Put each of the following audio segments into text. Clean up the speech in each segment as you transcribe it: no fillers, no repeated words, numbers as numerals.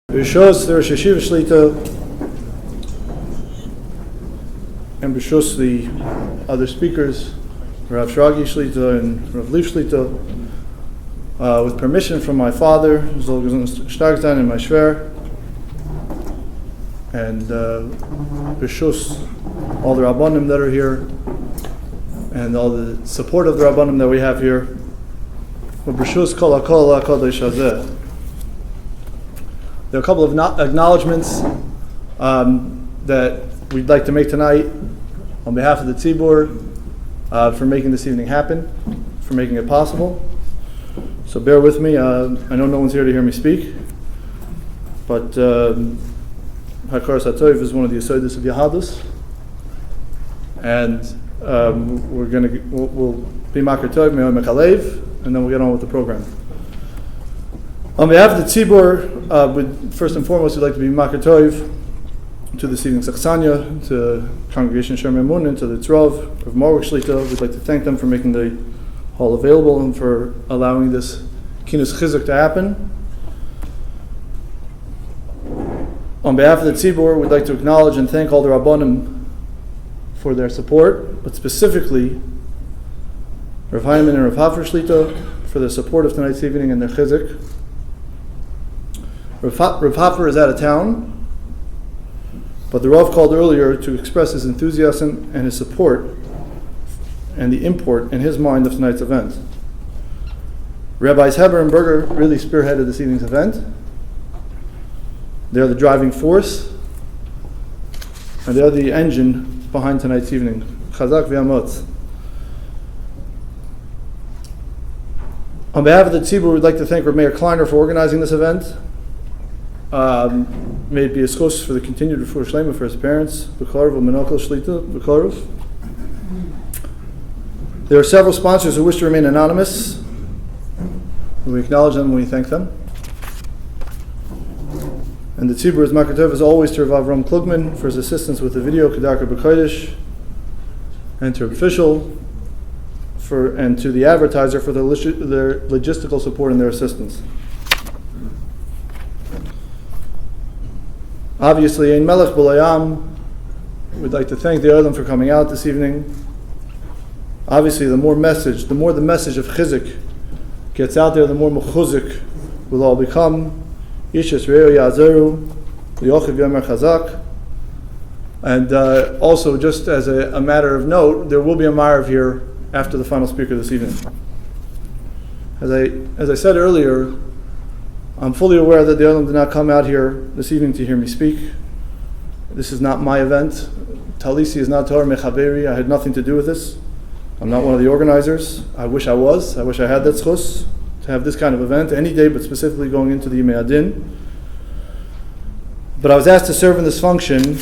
B'shos the Rosh Yeshiva Shlita and b'shos the other speakers, Rav Shragi Shlita and Rav Leif Shlita, with permission from my father, Zol Starkstein, and my Shver, and b'shos all the Rabbanim that are here, and all the support of the Rabbanim that we have here. B'shos kol hakol HaKadosh Hazeh. There are a couple of acknowledgements that we'd like to make tonight on behalf of the Tzibur for making this evening happen, for making it possible. So bear with me. I know no one's here to hear me speak, but Hakaras HaTov is one of the Yesodis of Yahadus, and we'll be Makar Tov, Me'oy Mechalev, and then we'll get on with the program. On behalf of the Tzibur, first and foremost, we'd like to be Makar Tov to this evening's Aksanya, to Congregation Shem Emun, and to the Tzrov of Moruk Shlita. We'd like to thank them for making the hall available and for allowing this Kinus Chizuk to happen. On behalf of the Tzibur, we'd like to acknowledge and thank all the Rabbanim for their support, but specifically Rav Hyman and Rav Hafer Shlita for their support of tonight's evening and their Chizuk. Rav Hafer is out of town, but the Rav called earlier to express his enthusiasm and his support and the import in his mind of tonight's event. Rabbis Heber and Berger really spearheaded this evening's event. They're the driving force, and they're the engine behind tonight's evening. Chizuk v'amot. On behalf of the Tzibur, we'd like to thank Rav Meir Kleiner for organizing this event. May it be a schos for the continued refuah shlema for his parents, B'karav u'menakol shlita, B'karav. There are several sponsors who wish to remain anonymous. We acknowledge them and we thank them. And the Tzibur is Makar Tov as always to Rav Avram Klugman for his assistance with the video, Kedarka B'Kodesh, and to Rav Fishel, and to the advertiser for their logistical support and their assistance. Obviously, Ein Melech B'Layam, we'd like to thank the Olam for coming out this evening. Obviously, the more the message of Chizuk gets out there, the more Mechuzik will all become. Ishas Re'o Yazeru, Liyochiv Yomer Chazak. And also, just as a matter of note, there will be a Ma'ariv here after the final speaker this evening. As I said earlier, I'm fully aware that the Olam did not come out here this evening to hear me speak. This is not my event. Talisi is not Torah Mechaveri. I had nothing to do with this. I'm not one of the organizers. I wish I was. I wish I had that schus to have this kind of event any day, but specifically going into the Yimei Adin. But I was asked to serve in this function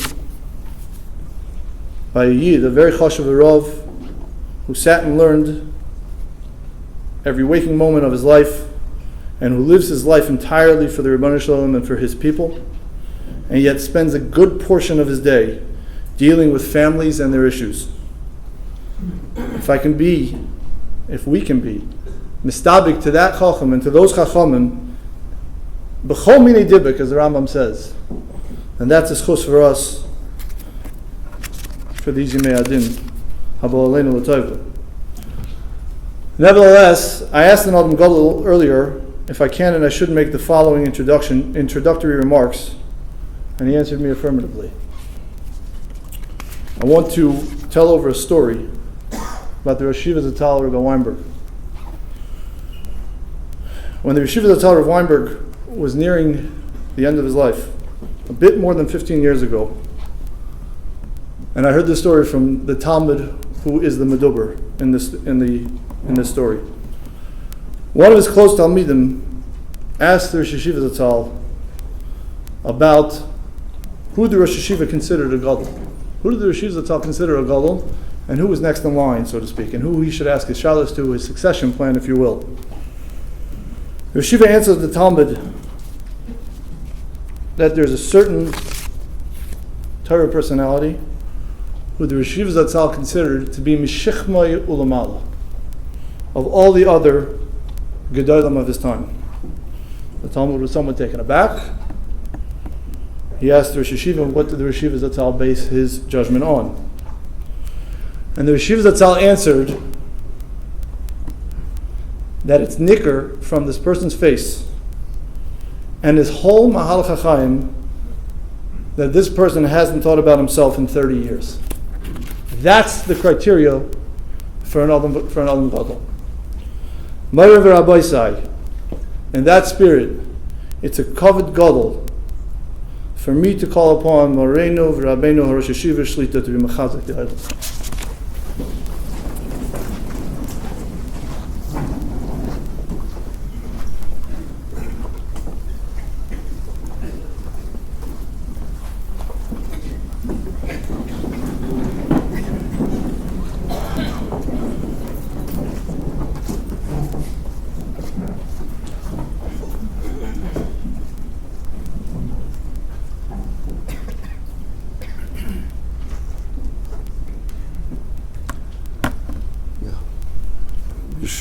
by a Yid, a very chashuv Rav, who sat and learned every waking moment of his life, and who lives his life entirely for the Rebbeinu Shalom and for his people, and yet spends a good portion of his day dealing with families and their issues. If we can be mistabik to that chacham and to those chachamim, b'chol minei dibuk, as the Rambam says, and that's a schus for us for these Yimei Adin. Habo aleinu l'tovah. Nevertheless, I asked an Adam Gadol earlier if I can and I should make the following introductory remarks, and he answered me affirmatively. I want to tell over a story about the Rosh Yeshiva Zatal Rebbe Weinberg. When the Rosh Yeshiva Zatal Rebbe Weinberg was nearing the end of his life, a bit more than 15 years ago, and I heard this story from the Talmud, who is the Meduber in this story. One of his close Talmidim asked the Rosh Yeshiva Zatal about who the Rosh Yeshiva considered a Gadol. Who did the Rosh Yeshiva Zatal consider a Gadol, and who was next in line, so to speak, and who he should ask his shalos to, his succession plan, if you will. The Rosh Yeshiva answers the Talmud that there's a certain Torah personality who the Rosh Yeshiva Zatal considered to be Mishichmai Ulamala of all the other Gedolim of his time. The Talmud was somewhat taken aback, He asked the Rosh Hashiva, what did the Rosh Hashiva Zatzal base his judgment on? And the Rosh Hashiva Zatzal answered that it's nicker from this person's face and his whole Mahal Chachayim that this person hasn't thought about himself in 30 years. That's the criteria for an Adam Gadol. Ma'ir v'Rabbaisai, in that spirit, it's a covered Gadol for me to call upon Moreinu v'Rabbeinu HaRosh Hashiva Shlita to be mechazek the idols.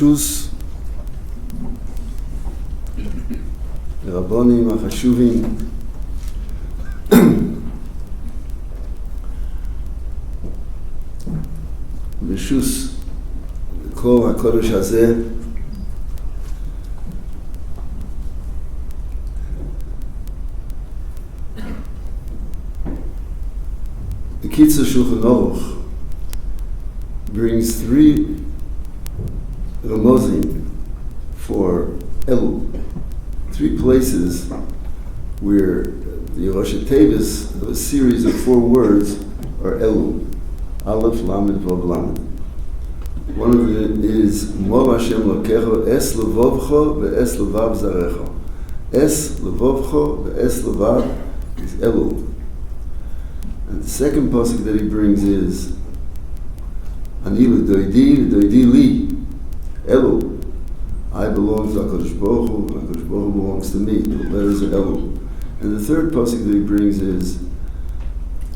ברשוס הרבונים החשובים ברשוס כל הקודש הזה the Kitzur Shulchan Aruch brings 3 Ramozim for Elul, 3 places where the Rosh Tevis of a series of 4 words are Elul, Aleph, Lamed, Vav, Lamed. One of them is Mol Hashem Lokecho Es Levovcho ve'es Levav Zarecho. Es Levovcho ve'es Levav is Elul. And the second pasuk that he brings is Ani L'doidi, L'doidi Li. Elul, I belong to HaKadosh Baruch Hu, HaKadosh Baruch Hu belongs to me. The letters are Elul. And the third pasuk that he brings is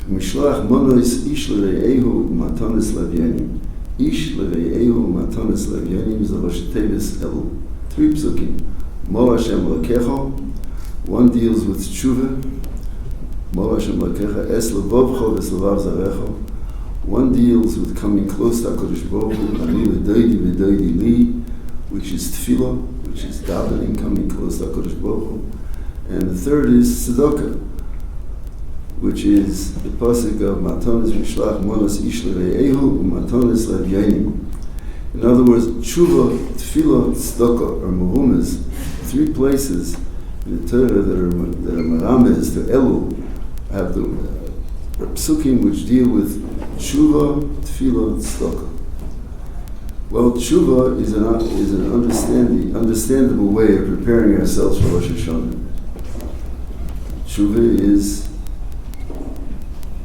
Mishlach Monois Ish Leve'ehu Matanis Levyanim. Ish Leve'ehu Matanis Levyanim is the Rosh Tevis Elul. 3 psukim. Mol Hashem Lokecho, one deals with tshuva. Mol Hashem Lokecho, Es Levovcho Ves Levav Zarecho. One deals with coming close to HaKadosh Baruch Hu, Ani L'doidi V'doidi Li, which is tefillah, which is davening, coming close to HaKadosh Baruch Hu. And the third is tzedakah, which is the pasuk of Matanis Mishlach Monos Ish Leve'ehu Matanis Levyanim. In other words, tshuva, tefillah, tzedakah, or mehumas, 3 places in the Torah that are merames to Elul, have the psukim which deal with tshuva, tefillah, tzedakah. Well, tshuva is an understandable way of preparing ourselves for Rosh Hashanah. Tshuva is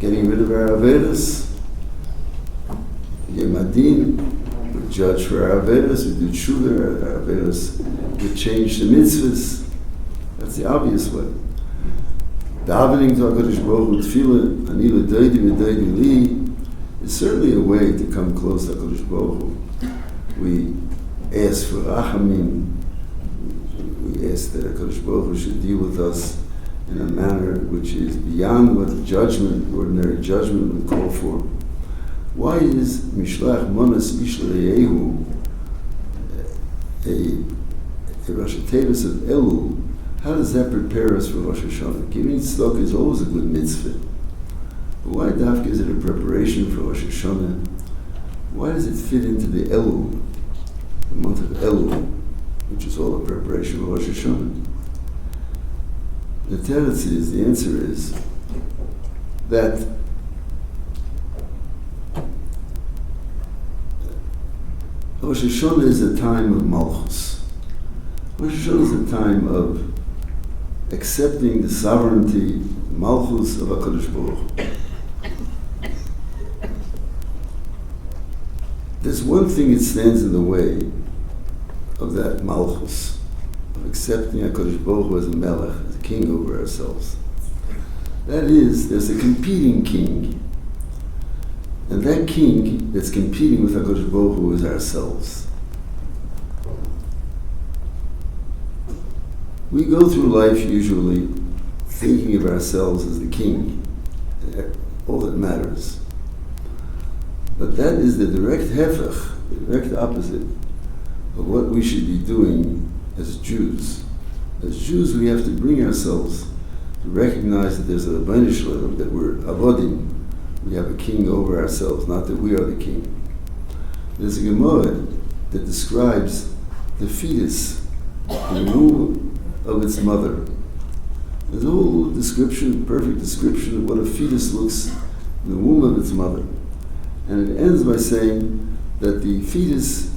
getting rid of our avedas. Yom Adin, we judge for our avedas. We do tshuva, our avedas. We change the mitzvahs. That's the obvious way. Davening to HaKadosh Baruch Hu, tefillah, Ani L'doidi V'doidi Li, is certainly a way to come close to HaKadosh Baruch Hu. We ask for rachamim. We ask that HaKadosh Baruch Hu should deal with us in a manner which is beyond what the judgment, ordinary judgment, would call for. Why is Mishlach Monos Ish Leve'ehu a Rosh Tevis of Elul? How does that prepare us for Rosh Hashanah? Giving tzedakah is always a good mitzvah. But why dafka is it a preparation for Rosh Hashanah? Why does it fit into the Elul, the month of Elul, which is all a preparation for Rosh Hashanah? The answer is that Rosh Hashanah is a time of Malchus. Rosh Hashanah is a time of accepting the sovereignty, Malchus of HaKadosh Baruch Hu. There's one thing that stands in the way of that Malchus, of accepting HaKadosh Baruch Hu as a melech, as a king over ourselves. That is, there's a competing king. And that king that's competing with HaKadosh Baruch Hu is ourselves. We go through life usually thinking of ourselves as the king, all that matters. But that is the direct hefech, the direct opposite of what we should be doing as Jews. As Jews, we have to bring ourselves to recognize that there's a Rebbeinu Shalom, that we're avodim. We have a king over ourselves, not that we are the king. There's a Gemara that describes the fetus in the womb of its mother. There's a whole description, perfect description of what a fetus looks in the womb of its mother. And it ends by saying that the fetus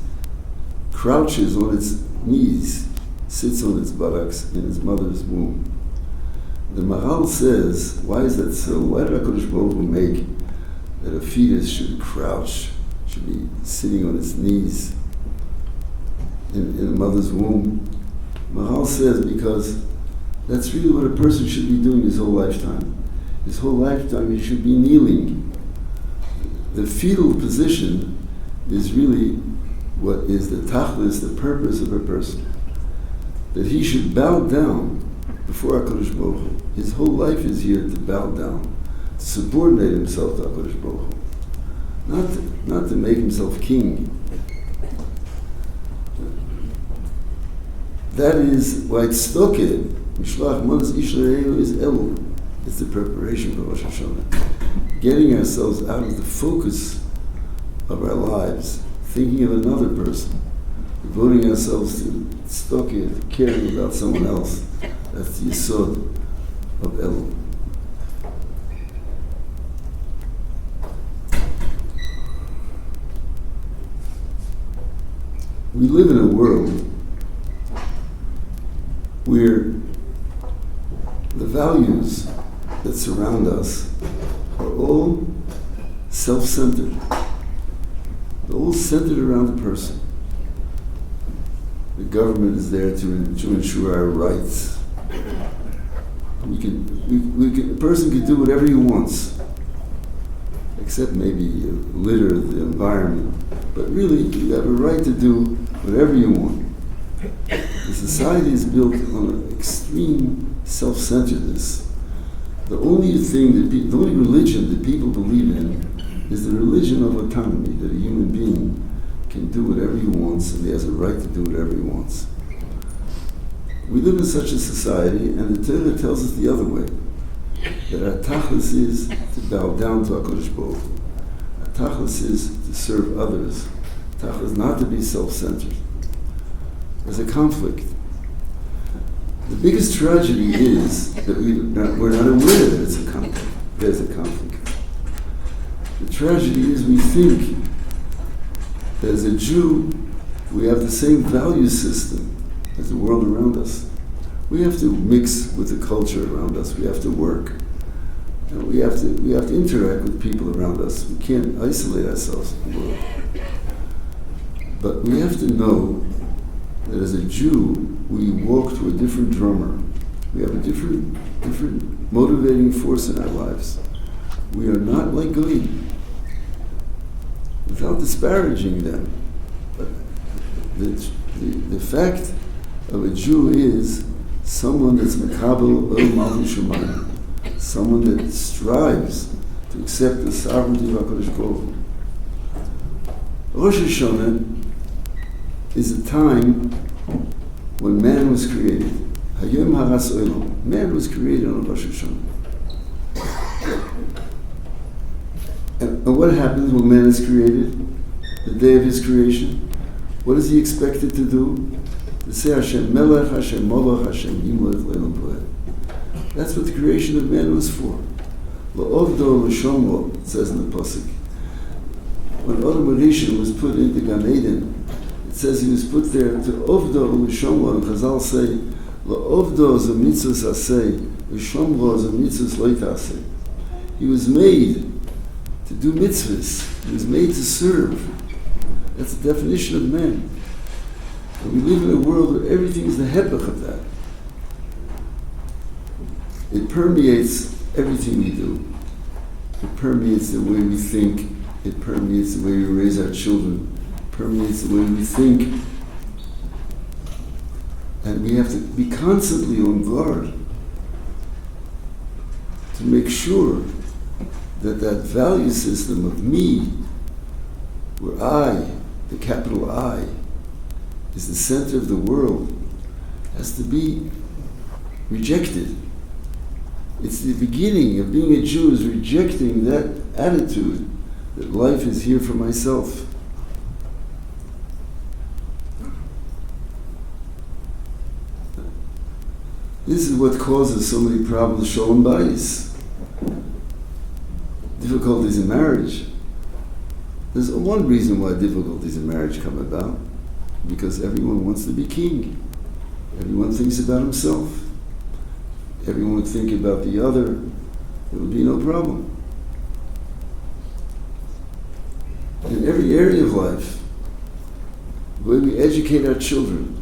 crouches on its knees, sits on its buttocks in its mother's womb. The Maharal says, why is that so? Why did HaKadosh Baruch Hu make that a fetus should crouch, should be sitting on its knees in the mother's womb? Maharal says because that's really what a person should be doing his whole lifetime. His whole lifetime he should be kneeling. The fetal position is really what is the tachlis, the purpose of a person. That he should bow down before HaKadosh Baruch Hu. His whole life is here to bow down, to subordinate himself to HaKadosh Baruch Hu. Not to make himself king. That is why tzedakah, Mishloach Manas Yisrael is Elul. It's the preparation for Rosh Hashanah. Getting ourselves out of the focus of our lives, thinking of another person, devoting ourselves to tzedakah, to caring about someone else. That's the yesod of Elul. We live in a world where the values that surround us are all self-centered. They're all centered around the person. The government is there to ensure our rights. A person can do whatever he wants, except maybe litter the environment. But really, you have a right to do whatever you want. The society is built on extreme self-centeredness. The only religion that people believe in is the religion of autonomy, that a human being can do whatever he wants and he has a right to do whatever he wants. We live in such a society, and the Torah tells us the other way, that our tachlis is to bow down to HaKadosh Baruch Hu. Our tachlis is to serve others. Tachlis not to be self-centered. There's a conflict. The biggest tragedy is that we're not aware that it's a conflict. There's a conflict. The tragedy is we think that as a Jew, we have the same value system as the world around us. We have to mix with the culture around us. We have to work. And we have to interact with people around us. We can't isolate ourselves from the world. But we have to know that as a Jew, we walk to a different drummer. We have a different motivating force in our lives. We are not like Goyim, without disparaging them. But the fact of a Jew is someone that's makabel el malchut shemayim, someone that strives to accept the sovereignty of HaKadosh Baruch Hu. Rosh Hashanah is a time when man was created. Hayom haras olam. Man was created on Rosh Hashanah. And what happens when man is created? The day of his creation? What is he expected to do? To say Hashem Melech, Hashem Molech, Hashem Yimlech Leilam Poed. That's what the creation of man was for. La'ovdo l'shomro, it says in the pasuk. When Adam Rishon was put into Gan Eden, it says he was put there to ovdo l'shomro, and Chazal say, la'ovdo is a mitzvah aseh, l'shomro is a mitzvah loitaseh. He was made to do mitzvahs. He was made to serve. That's the definition of man. And we live in a world where everything is the hepech of that. It permeates everything we do. It permeates the way we think. It permeates the way we raise our children. It permeates the way we think. And we have to be constantly on guard to make sure that that value system of me, where I, the capital I, is the center of the world, has to be rejected. It's the beginning of being a Jew, is rejecting that attitude that life is here for myself. This is what causes so many problems, shalom bayis, difficulties in marriage. There's one reason why difficulties in marriage come about, because everyone wants to be king. Everyone thinks about himself. Everyone would think about the other. There would be no problem. In every area of life, the way we educate our children.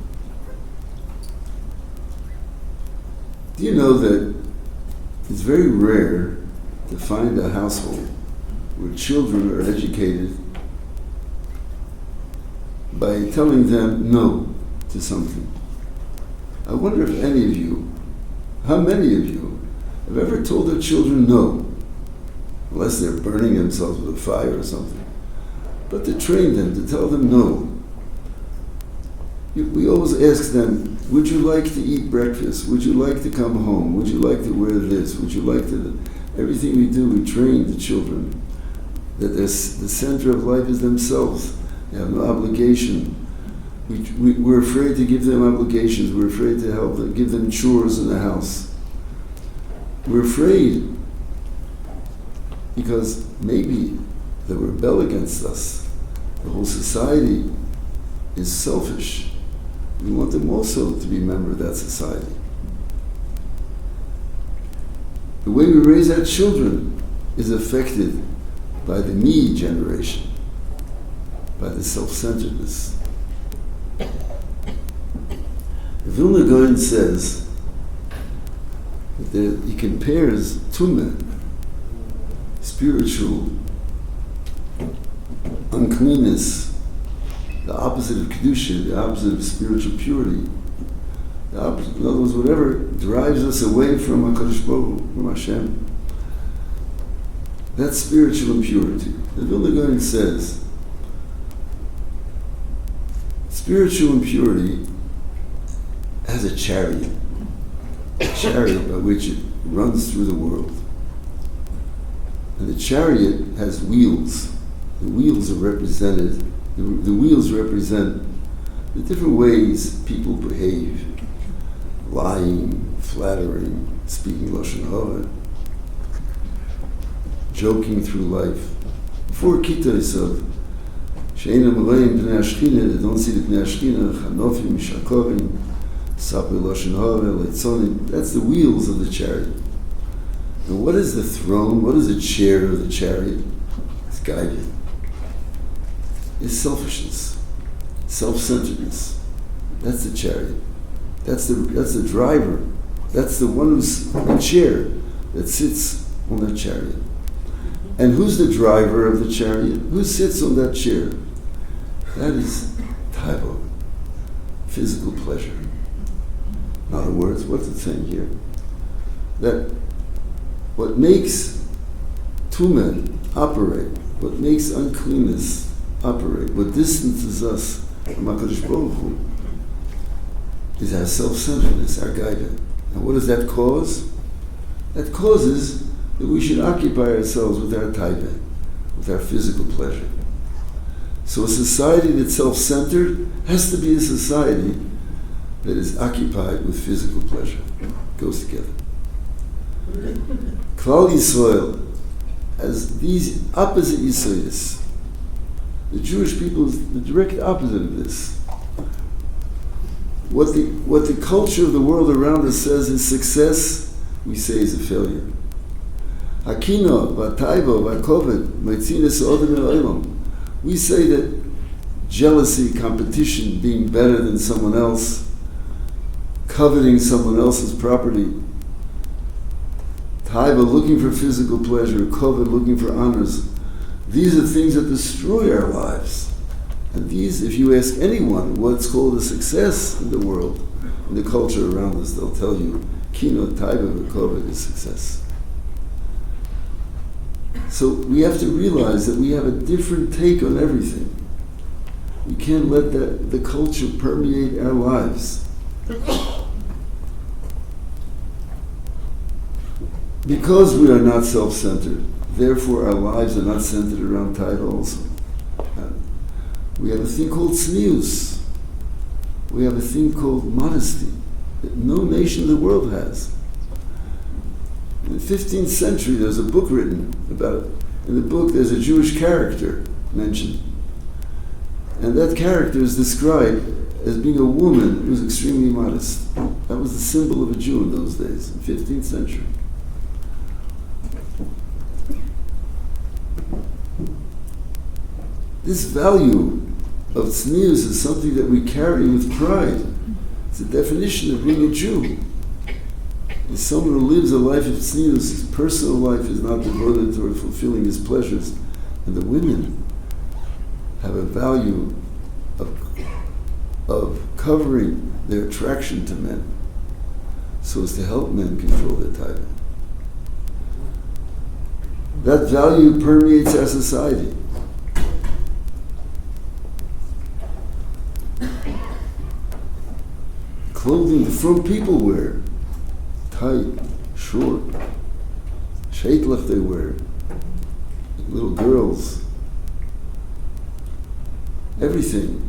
Do you know that it's very rare to find a household where children are educated by telling them no to something? I wonder if any of you, how many of you, have ever told their children no, unless they're burning themselves with a fire or something, but to train them, to tell them no. We always ask them, would you like to eat breakfast? Would you like to come home? Would you like to wear this? Would you like to... Everything we do, we train the children that the center of life is themselves. They have no obligation. We're afraid to give them obligations. We're afraid to help them, give them chores in the house. We're afraid because maybe they'll rebel against us. The whole society is selfish. We want them also to be a member of that society. The way we raise our children is affected by the me generation, by the self-centeredness. Vilna Gaon says that he compares tumah, spiritual uncleanness, the opposite of kedusha, the opposite of spiritual purity. In other words, whatever drives us away from HaKadosh Baruch Hu, from Hashem, that's spiritual impurity. The Vilna Gaon says, spiritual impurity has a chariot by which it runs through the world. And the chariot has wheels. The wheels are represented, the wheels represent the different ways people behave. Lying, flattering, speaking Lashon Hara, joking through life. 4 kittos of She'ena Moreim Pnei Ashchina, they don't see the Pnei Ashchina, Chanofim, Shakovim, Saper Lashon Hara, Leitzonim. That's the wheels of the chariot. And what is the throne? What is the chair of the chariot? It's guided. It's selfishness, self-centeredness. That's the chariot. That's the driver. That's the one who's in the chair that sits on that chariot. And who's the driver of the chariot? Who sits on that chair? That is taibo, physical pleasure. In other words, what's the thing here? That what makes tumah operate, what makes uncleanness operate, what distances us from HaKadosh Baruch Hu, is our self-centeredness, our guidance. And what does that cause? That causes that we should occupy ourselves with our taiva, with our physical pleasure. So a society that's self-centered has to be a society that is occupied with physical pleasure. It goes together. Klal Yisrael has these opposite yisodis. The Jewish people is the direct opposite of this. What the culture of the world around us says is success, we say is a failure. Hakino, Vataibo, Vakovet, Maitzinas Odin Elam. We say that jealousy, competition, being better than someone else, coveting someone else's property, Taiba, looking for physical pleasure, Kovet, looking for honors. These are things that destroy our lives. And these, if you ask anyone what's called a success in the world, in the culture around us, they'll tell you, Kino, Taiba, Vakovet is success. So we have to realize that we have a different take on everything. We can't let the culture permeate our lives. Because we are not self-centered, therefore our lives are not centered around titles. We have a thing called tznius. We have a thing called modesty that no nation in the world has. In the 15th century, there's a book written about it. In the book, there's a Jewish character mentioned. And that character is described as being a woman who was extremely modest. That was the symbol of a Jew in those days, in the 15th century. This value of tznius is something that we carry with pride. It's the definition of being a Jew. As someone who lives a life of tznius, his personal life is not devoted toward fulfilling his pleasures. And the women have a value of covering their attraction to men so as to help men control their time. That value permeates our society. Clothing the front people wear, tight, short, shaitlach they wear, little girls. Everything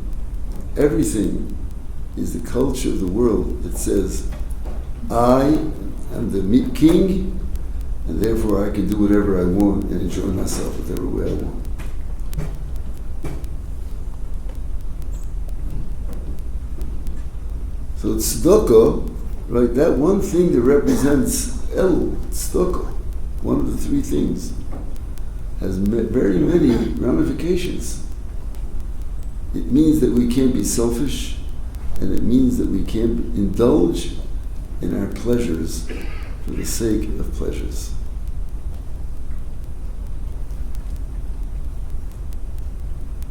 is the culture of the world that says, I am the king, and therefore I can do whatever I want and enjoy myself whatever way I want. So tzedakah, right, that one thing that represents Elul, tzedakah, one of the three things, has very many ramifications. It means that we can't be selfish, and it means that we can't indulge in our pleasures for the sake of pleasures.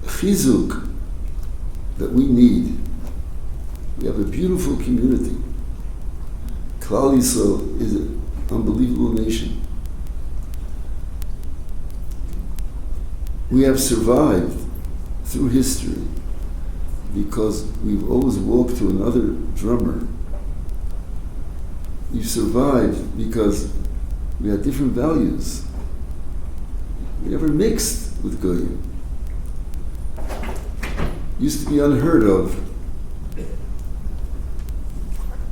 Chizuk that we need. We have a beautiful community. Klal Yisrael is an unbelievable nation. We have survived through history because we've always walked to another drummer. We've survived because we had different values. We never mixed with Goyim. Used to be unheard of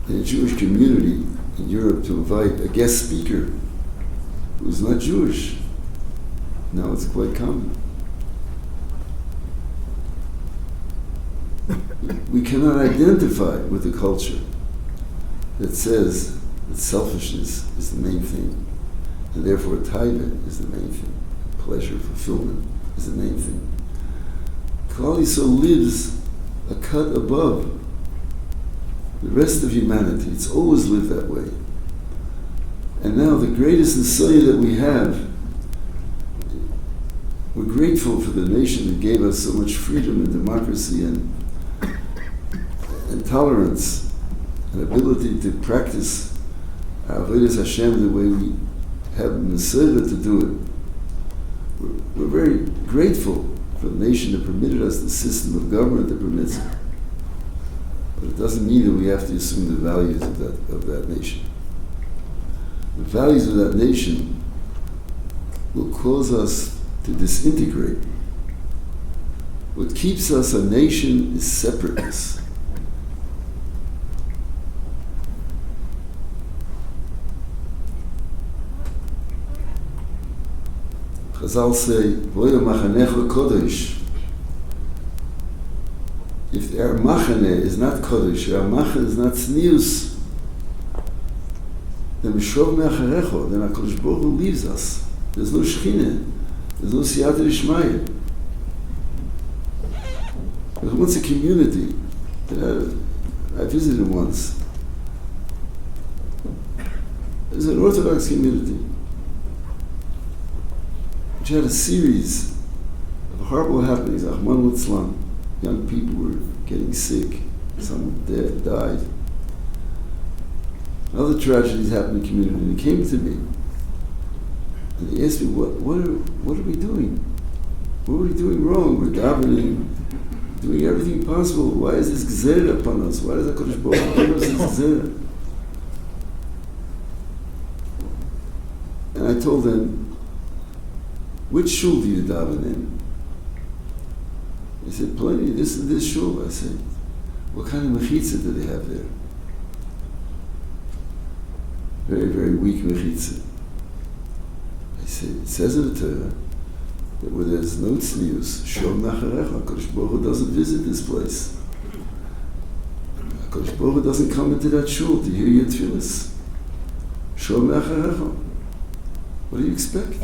in a Jewish community in Europe to invite a guest speaker who was not Jewish. Now it's quite common. We cannot identify with a culture that says that selfishness is the main thing, and therefore taiva is the main thing, pleasure, fulfillment is the main thing. Klal Yisrael lives a cut above the rest of humanity. It's always lived that way. And now the greatest nesiah that we have, we're grateful for the nation that gave us so much freedom and democracy and tolerance and ability to practice our Avodas Hashem the way we have nesiah to do it. We're very grateful for the nation that permitted us the system of government that permits it. But it doesn't mean that we have to assume the values of that nation. The values of that nation will cause us to disintegrate. What keeps us a nation is separateness. Chazal say, "Voya machanecha kodesh." If our machane is not kodesh, our machane is not tznius, then mishov me'acharecho, then HaKadosh Baruch Hu leaves us. There's no shechina, there's no siyata d'shmaya. There was once a community that I visited once. It was an Orthodox community which had a series of horrible happenings. Rahman litzlan. Young people were getting sick. Some died. Other tragedies happened in the community. And he came to me And they asked me, what are we doing? What are we doing wrong? We're davening, doing everything possible. Why is this gzera upon us? Why does HaKadosh Baruch Hu give us this gzera? And I told them, which shul do you daven in? They said, plenty, this and this shul. I said, what kind of mechitza do they have there? Very, very weak mechitza. I said, it says in the Torah that where there's no tznius, shom nacharecha, HaKadosh Baruch Hu doesn't visit this place. HaKadosh Baruch Hu doesn't come into that shul to hear your tefillas. Shom nacharecha. What do you expect?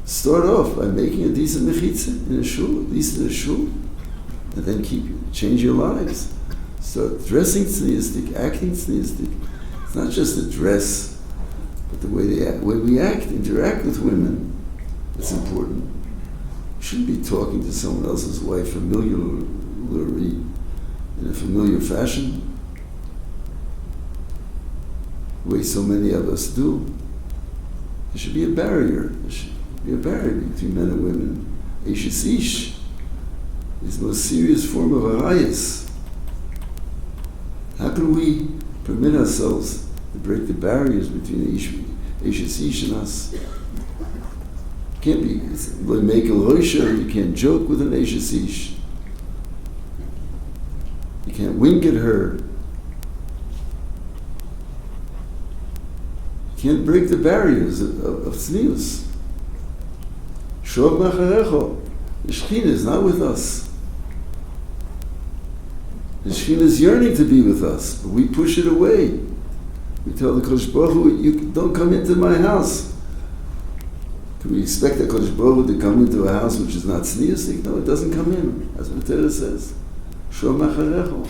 Start off by making a decent mechitza in a shul, at least in a shul, and then change your lives. Start dressing tzniistic, acting tzniistic. It's not just the dress, but the way we act, interact with women. It's important. You shouldn't be talking to someone else's wife familiarly, in a familiar fashion, the way so many of us do. There should be a barrier. There should be a barrier between men and women. Eishes ish is the most serious form of arayas. How can we permit ourselves to break the barriers between Eishes ish and us? Can't be. You can't joke with an Eishes ish. You can't wink at her. Can't break the barriers of tznius. Shov macharecho. The Shekhinah is not with us. The Shekhinah is yearning to be with us, but we push it away. We tell the Kodesh Baruch Hu, you don't come into my house. Can we expect the Kodesh Baruch Hu to come into a house which is not tzniusik? No, it doesn't come in. That's what the Torah says. Shov macharecho.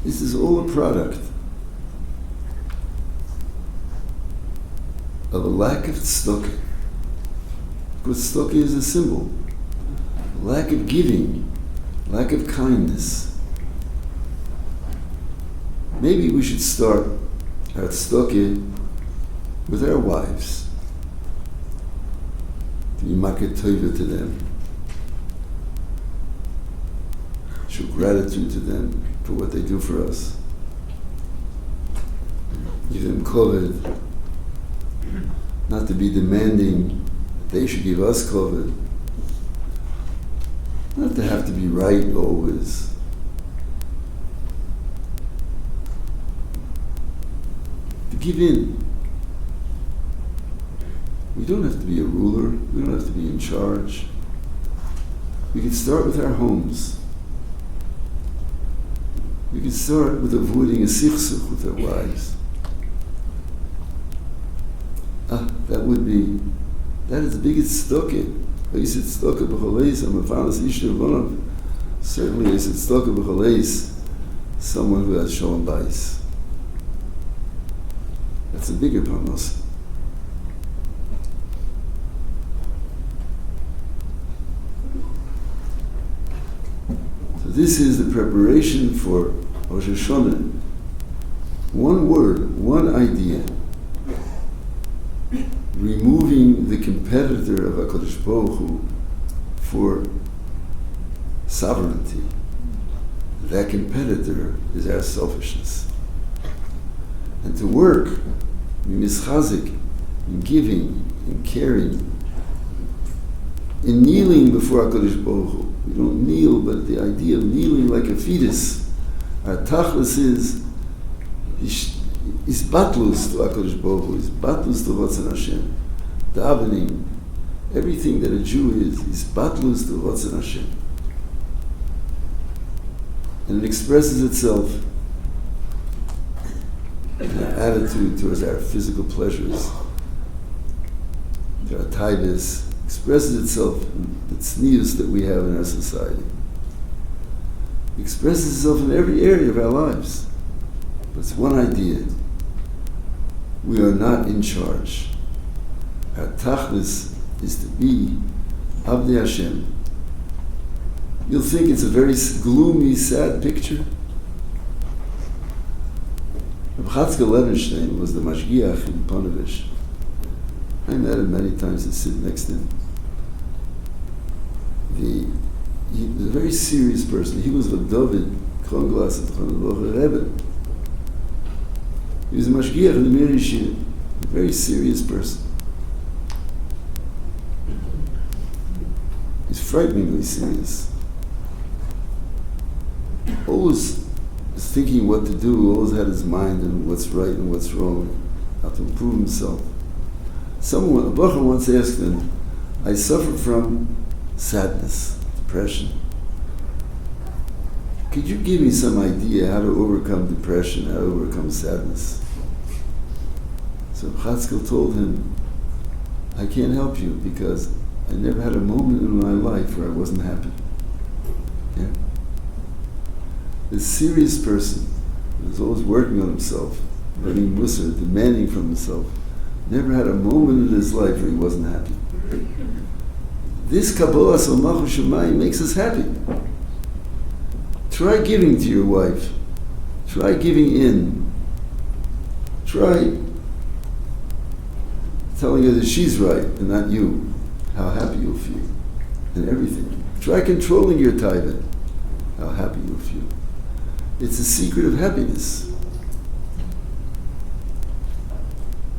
This is all a product of a lack of tzedakah. Because tzedakah is a symbol. Lack of giving, lack of kindness. Maybe we should start our tzedakah with our wives. To be maket tova to them. Show gratitude to them for what they do for us. Give them kavod. Not to be demanding that they should give us kavod. Not to have to be right always. To give in. We don't have to be a ruler. We don't have to be in charge. We can start with our homes. We can start with avoiding a sichsuch with our wives. That is the biggest tzedakah. I said tzedakah b'choleis, I'm a falas ish levonav. Certainly I said tzedakah b'choleis, someone who has shalom bayis. That's a bigger parnos. So this is the preparation for Rosh Hashanah. One word, one idea. Removing the competitor of HaKadosh Baruch Hu for sovereignty. That competitor is our selfishness. And to work, in mischazik, in giving, in caring, in kneeling before HaKadosh Baruch Hu. We don't kneel, but the idea of kneeling like a fetus, our tachlis is batlus to HaKadosh Baruch Hu, is batlus to Ratzon Hashem. Davening, everything that a Jew is batlus to Ratzon Hashem. And it expresses itself in our attitude towards our physical pleasures, to our taivas, expresses itself in the tznius that we have in our society. It expresses itself in every area of our lives. It's one idea. We are not in charge. Our tachlis is to be Avnei Hashem. You'll think it's a very gloomy, sad picture. Reb Chatzkel Levenstein was the mashgiach in Ponevezh. I met him many times to sit next to him. He was a very serious person. He was a David Kronglas of the Rebbe. He was a mashgiach in the Mir Yeshiva, a very serious person. He's frighteningly serious. Always was thinking what to do, always had his mind on what's right and what's wrong, how to improve himself. A Bacher once asked him, I suffer from sadness, depression. Could you give me some idea how to overcome depression, how to overcome sadness? So Chatzkel told him, I can't help you because I never had a moment in my life where I wasn't happy. Yeah? This serious person who was always working on himself, learning Musar, demanding from himself, never had a moment in his life where he wasn't happy. This Kabbalah Salmachu Shemayim makes us happy. Try giving to your wife. Try giving in. Try telling her that she's right and not you. How happy you'll feel. And everything. Try controlling your tithe. How happy you'll feel. It's a secret of happiness.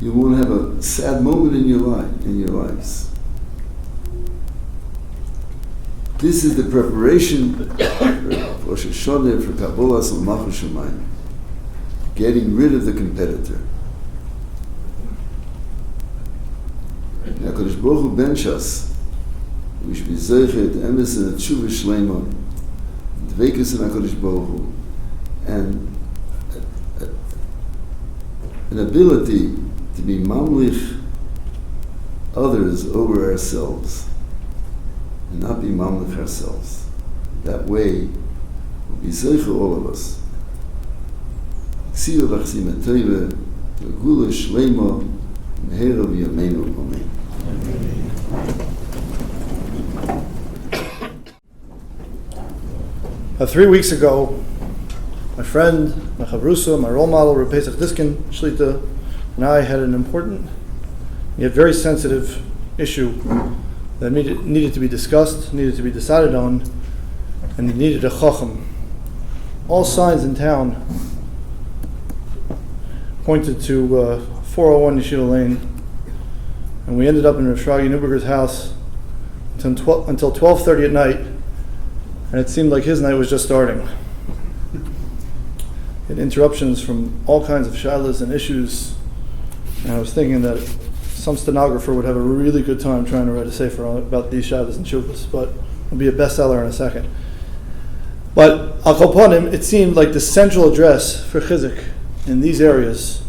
You won't have a sad moment in your lives. This is the preparation for Rosh Hashanah, for Kabbalah Salmachu Shemayim. Getting rid of the competitor. Now, Kodesh Baruch Hu bench us. We should be zeichet, emes and tshuva shleima, dveikus in HaKadosh Baruch Hu, and an ability to be mamlich others over ourselves, and not be mamlich ourselves. That way, we'll be zeicha all of us. Ksiva v'chsim eteiva, v'gula shleima, mehera v'yameinu amen. 3 weeks ago, my friend, my chavrusa, my role model, Reb Pesach Diskin Shlita, and I had an important, yet very sensitive issue that needed to be discussed, needed to be decided on, and it needed a chacham. All signs in town pointed to 401 Yeshiva Lane, and we ended up in Rav Shragi Neuberger's house until 12:30 at night, and it seemed like his night was just starting. He had interruptions from all kinds of shilas and issues, and I was thinking that some stenographer would have a really good time trying to write a sefer about these shilas and shuvas, but it'll be a bestseller in a second. But al kol panim, it seemed like the central address for Chizuk in these areas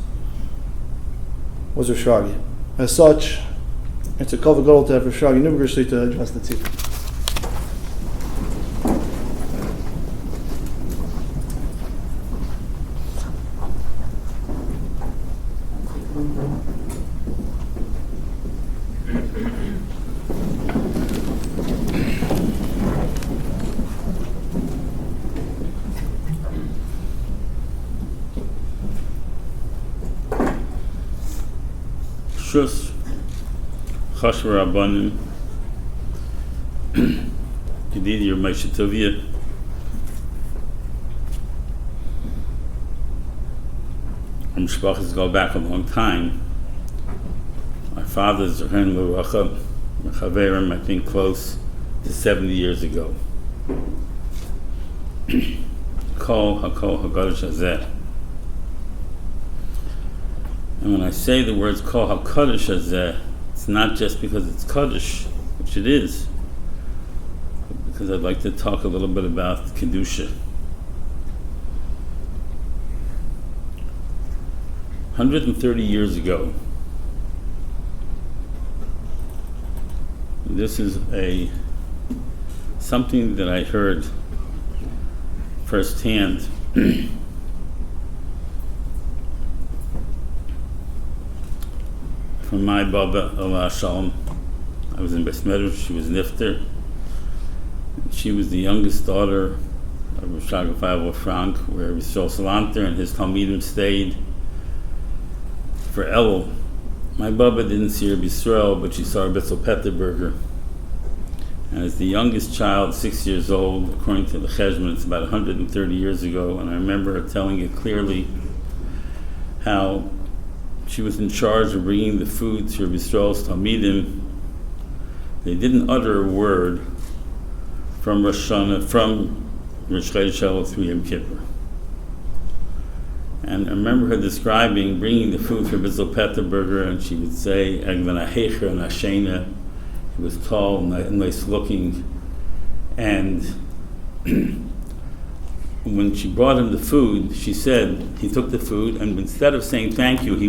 was Rav Shragi. As such, it's a kavod gadol to have Rav Shragi Neuberger Shlita address the tzibur. Shus Chashva Rabbanim Kedidi Yer Moshe Tovia Our mishpachas go back a long time. My father's Zerhen L'Racha Mechaverim, I think close to 70 years ago. Kol HaKol HaGadosh Hazeh. And when I say the words Kol HaKadosh Hazeh, it's not just because it's Kaddish, which it is, but because I'd like to talk a little bit about Kedusha. 130 years ago, this is something that I heard firsthand from my Baba, Allah Shalom. I was in Beis Medrash, she was Nifter. She was the youngest daughter of Rosh Hashanah Frank, where Yisrael Salanter and his Talmidim stayed for Elul. My Baba didn't see her Yisrael, but she saw her Bitzel Petterberger. And as the youngest child, 6 years old, according to the Cheshbon, it's about 130 years ago, and I remember her telling it clearly how she was in charge of bringing the food to Rabbi Yisrael's Talmidim. They didn't utter a word from Rosh Chodesh Elul through Yom Kippur. And I remember her describing bringing the food for Bitzel Petterberger, and she would say, Egvan Ahecher and Ashena. He was tall, nice looking, and when she brought him the food, she said he took the food, and instead of saying thank you, he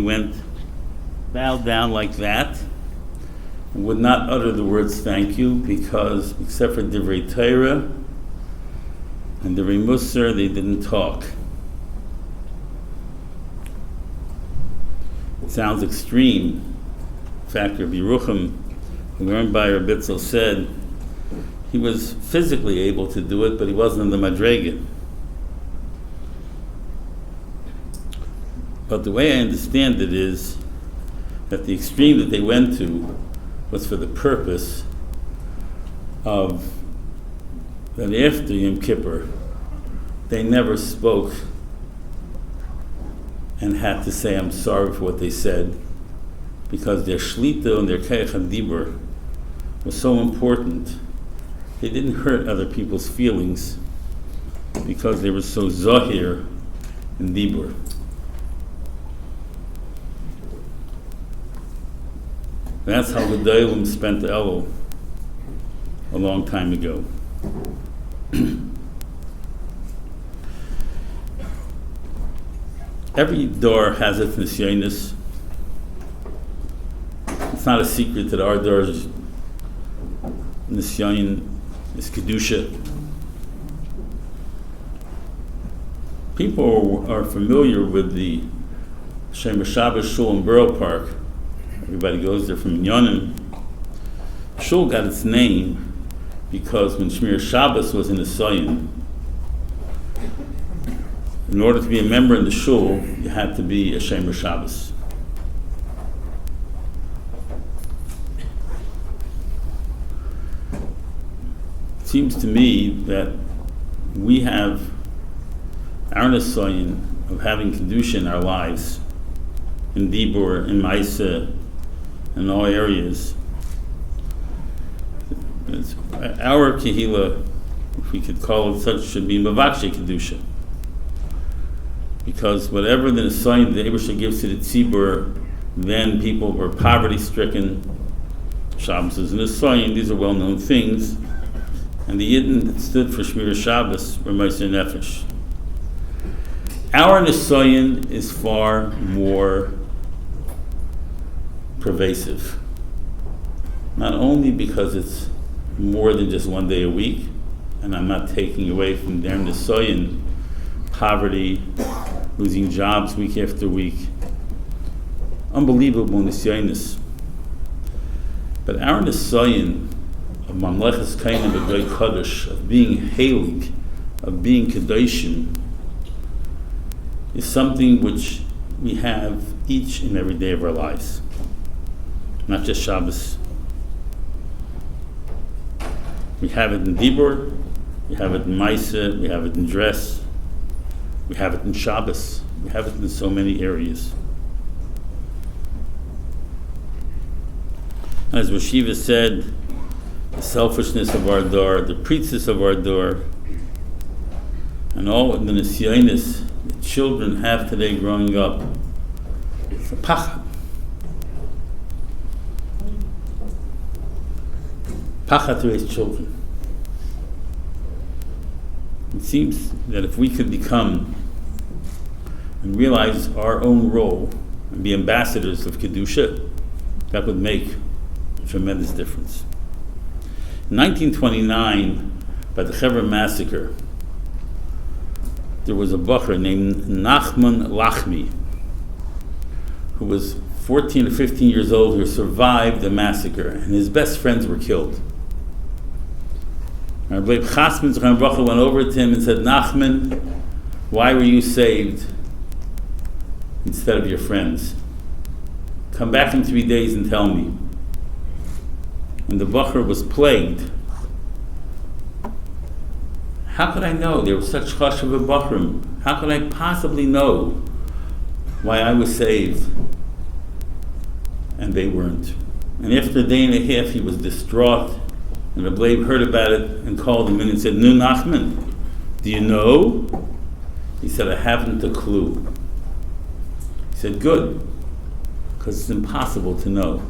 bowed down like that, and would not utter the words thank you, because except for Divrei Torah and Divrei Musar, they didn't talk. It sounds extreme. In fact, Rabbi Yerucham, who learned by Rabbi Bitzel, said he was physically able to do it, but he wasn't in the Madrega. But the way I understand it is that the extreme that they went to was for the purpose of that after Yom Kippur, they never spoke and had to say, I'm sorry for what they said, because their shlita and their keich hadibur was so important. They didn't hurt other people's feelings because they were so zahir in dibur. That's how the Gedolim spent Elul a long time ago. Every door has its nisyonis. It's not a secret that our door's nisyon is kedusha. People are familiar with the Shemer Shabbos Shul in Borough Park. Everybody goes there from Minyanim. Shul got its name because when Shmir Shabbos was in the Soyin, in order to be a member in the Shul, you had to be a Shemer Shabbos. It seems to me that we have our nisayon of having Kedusha in our lives, in Dibur, in Maisa, in all areas. Our Kehila, if we could call it such, should be Mavakshe Kedusha. Because whatever the nisayon the Eibusha gives to the Tzibur, then people were poverty-stricken. Shabbos is a nisayon, these are well-known things. And the Yidden that stood for Shmir Shabbos were Meiser Nefesh. Our nisayon is far more pervasive. Not only because it's more than just one day a week, and I'm not taking away from their nisayon, poverty, losing jobs week after week, unbelievable nisyonis. But our nisayon of Mamlechas Kain and B'Goy Kodesh, of being Heilig, of being Kedoshim, is something which we have each and every day of our lives, not just Shabbos. We have it in Dibur, we have it in Maisa, we have it in dress, we have it in Shabbos, we have it in so many areas. As Rashiva said, the selfishness of our door, the preachers of our door, and all the nisyonis that children have today growing up, it's a pachad. Pachad to raise children. It seems that if we could become and realize our own role and be ambassadors of Kedusha, that would make a tremendous difference. In 1929, by the Chevron massacre, there was a bacher named Nachman Lachmi, who was 14 or 15 years old, who survived the massacre, and his best friends were killed. Rabbi Chasman Zechron Bracha went over to him and said, Nachman, why were you saved instead of your friends? Come back in 3 days and tell me. And the Bachar was plagued. How could I know? They were such chashuv Bachrim. How could I possibly know why I was saved and they weren't? And after a day and a half, he was distraught. And Rabbi Leib heard about it and called him in and said, Nu Nachman, do you know? He said, I haven't a clue. He said, good, because it's impossible to know.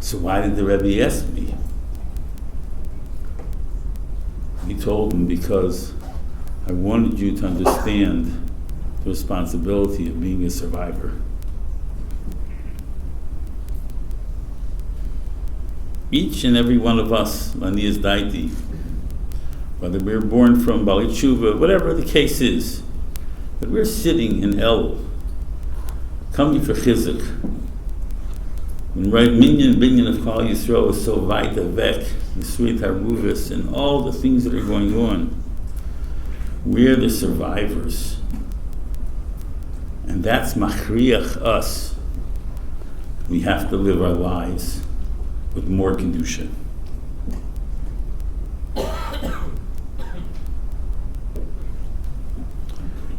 So why did the Rebbe ask me? He told him, because I wanted you to understand the responsibility of being a survivor. Each and every one of us, Lanias Daiti, whether we're born from Bali Tshuva, whatever the case is, that we're sitting in El, coming for Chizuk, when right binyan of Klal Yisrael is so weiter weg, the sweet Haruvis, and all the things that are going on, we're the survivors. And that's machriach us. We have to live our lives with more kedusha.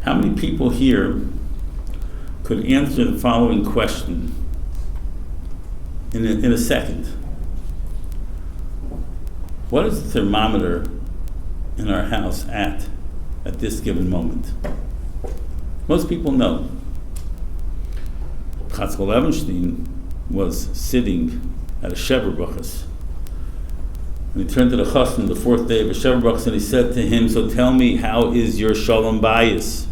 How many people here could answer the following question in a second? What is the thermometer in our house at this given moment? Most people know. Chatzkel Levenstein was sitting at a Shever Brachas. And he turned to the Chassan the fourth day of a Shever Brachas and he said to him, so tell me, how is your Shalom Bayis?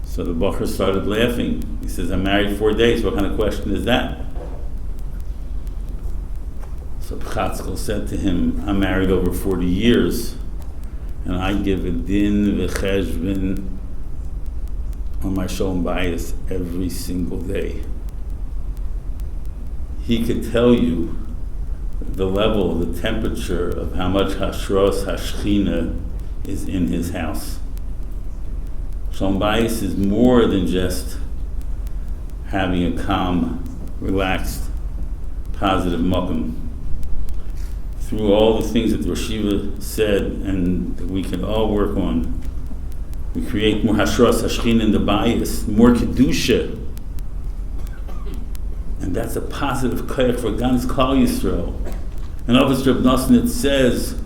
So the Bachar started laughing. He says, I'm married 4 days. What kind of question is that? So Chatzkel said to him, I'm married over 40 years and I give a din v'cheshbin on my Shalom Bayis every single day. He could tell you the level, the temperature of how much Hashros Hashchina is in his house. Shalom Bayis is more than just having a calm, relaxed, positive makom. Through all the things that the Rosh Yeshiva said and that we can all work on, we create more Hashros Hashchina in the Bayis, more Kedusha. And that's a positive koyach for Gans Klal Yisrael. And Avos Reb Nosson, it says,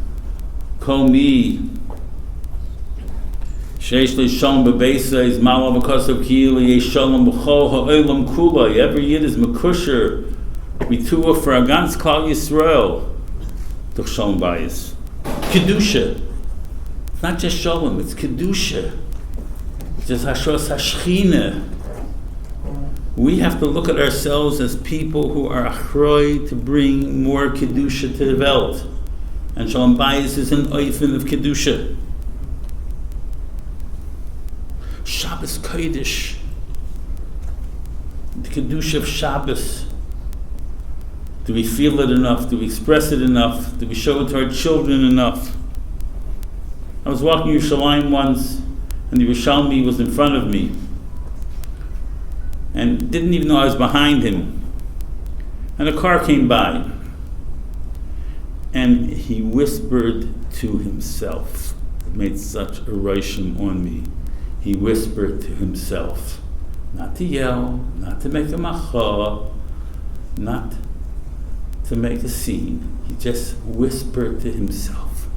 Kol mi sheish li shalom bebeisa is mal avakasav kiyili yesh shalom b'chol ha'olam kula. Every yid is mekusher mitua for Gans Klal Yisrael to Shalom Bayis. Kedusha. It's not just shalom, it's kedusha. It's just hashros hashchina. We have to look at ourselves as people who are achroi to bring more kedusha to the world, and Shalom Bayis is an oifen of kedusha. Shabbos Kodesh, the kedusha of Shabbos. Do we feel it enough? Do we express it enough? Do we show it to our children enough? I was walking Yerushalayim once, and the Yerushalmi was in front of me, and didn't even know I was behind him. And a car came by, and he whispered to himself. It made such a roshim on me. He whispered to himself, not to yell, not to make a macha, not to make a scene. He just whispered to himself,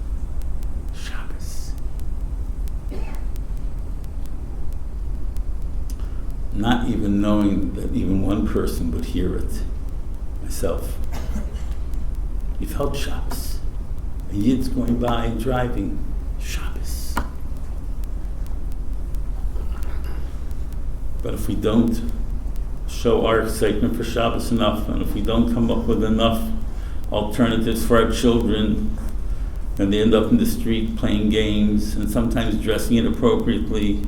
Shabbos. Not even knowing that even one person would hear it. Myself. You felt Shabbos. A yid's going by driving Shabbos. But if we don't show our excitement for Shabbos enough, and if we don't come up with enough alternatives for our children, then they end up in the street playing games and sometimes dressing inappropriately.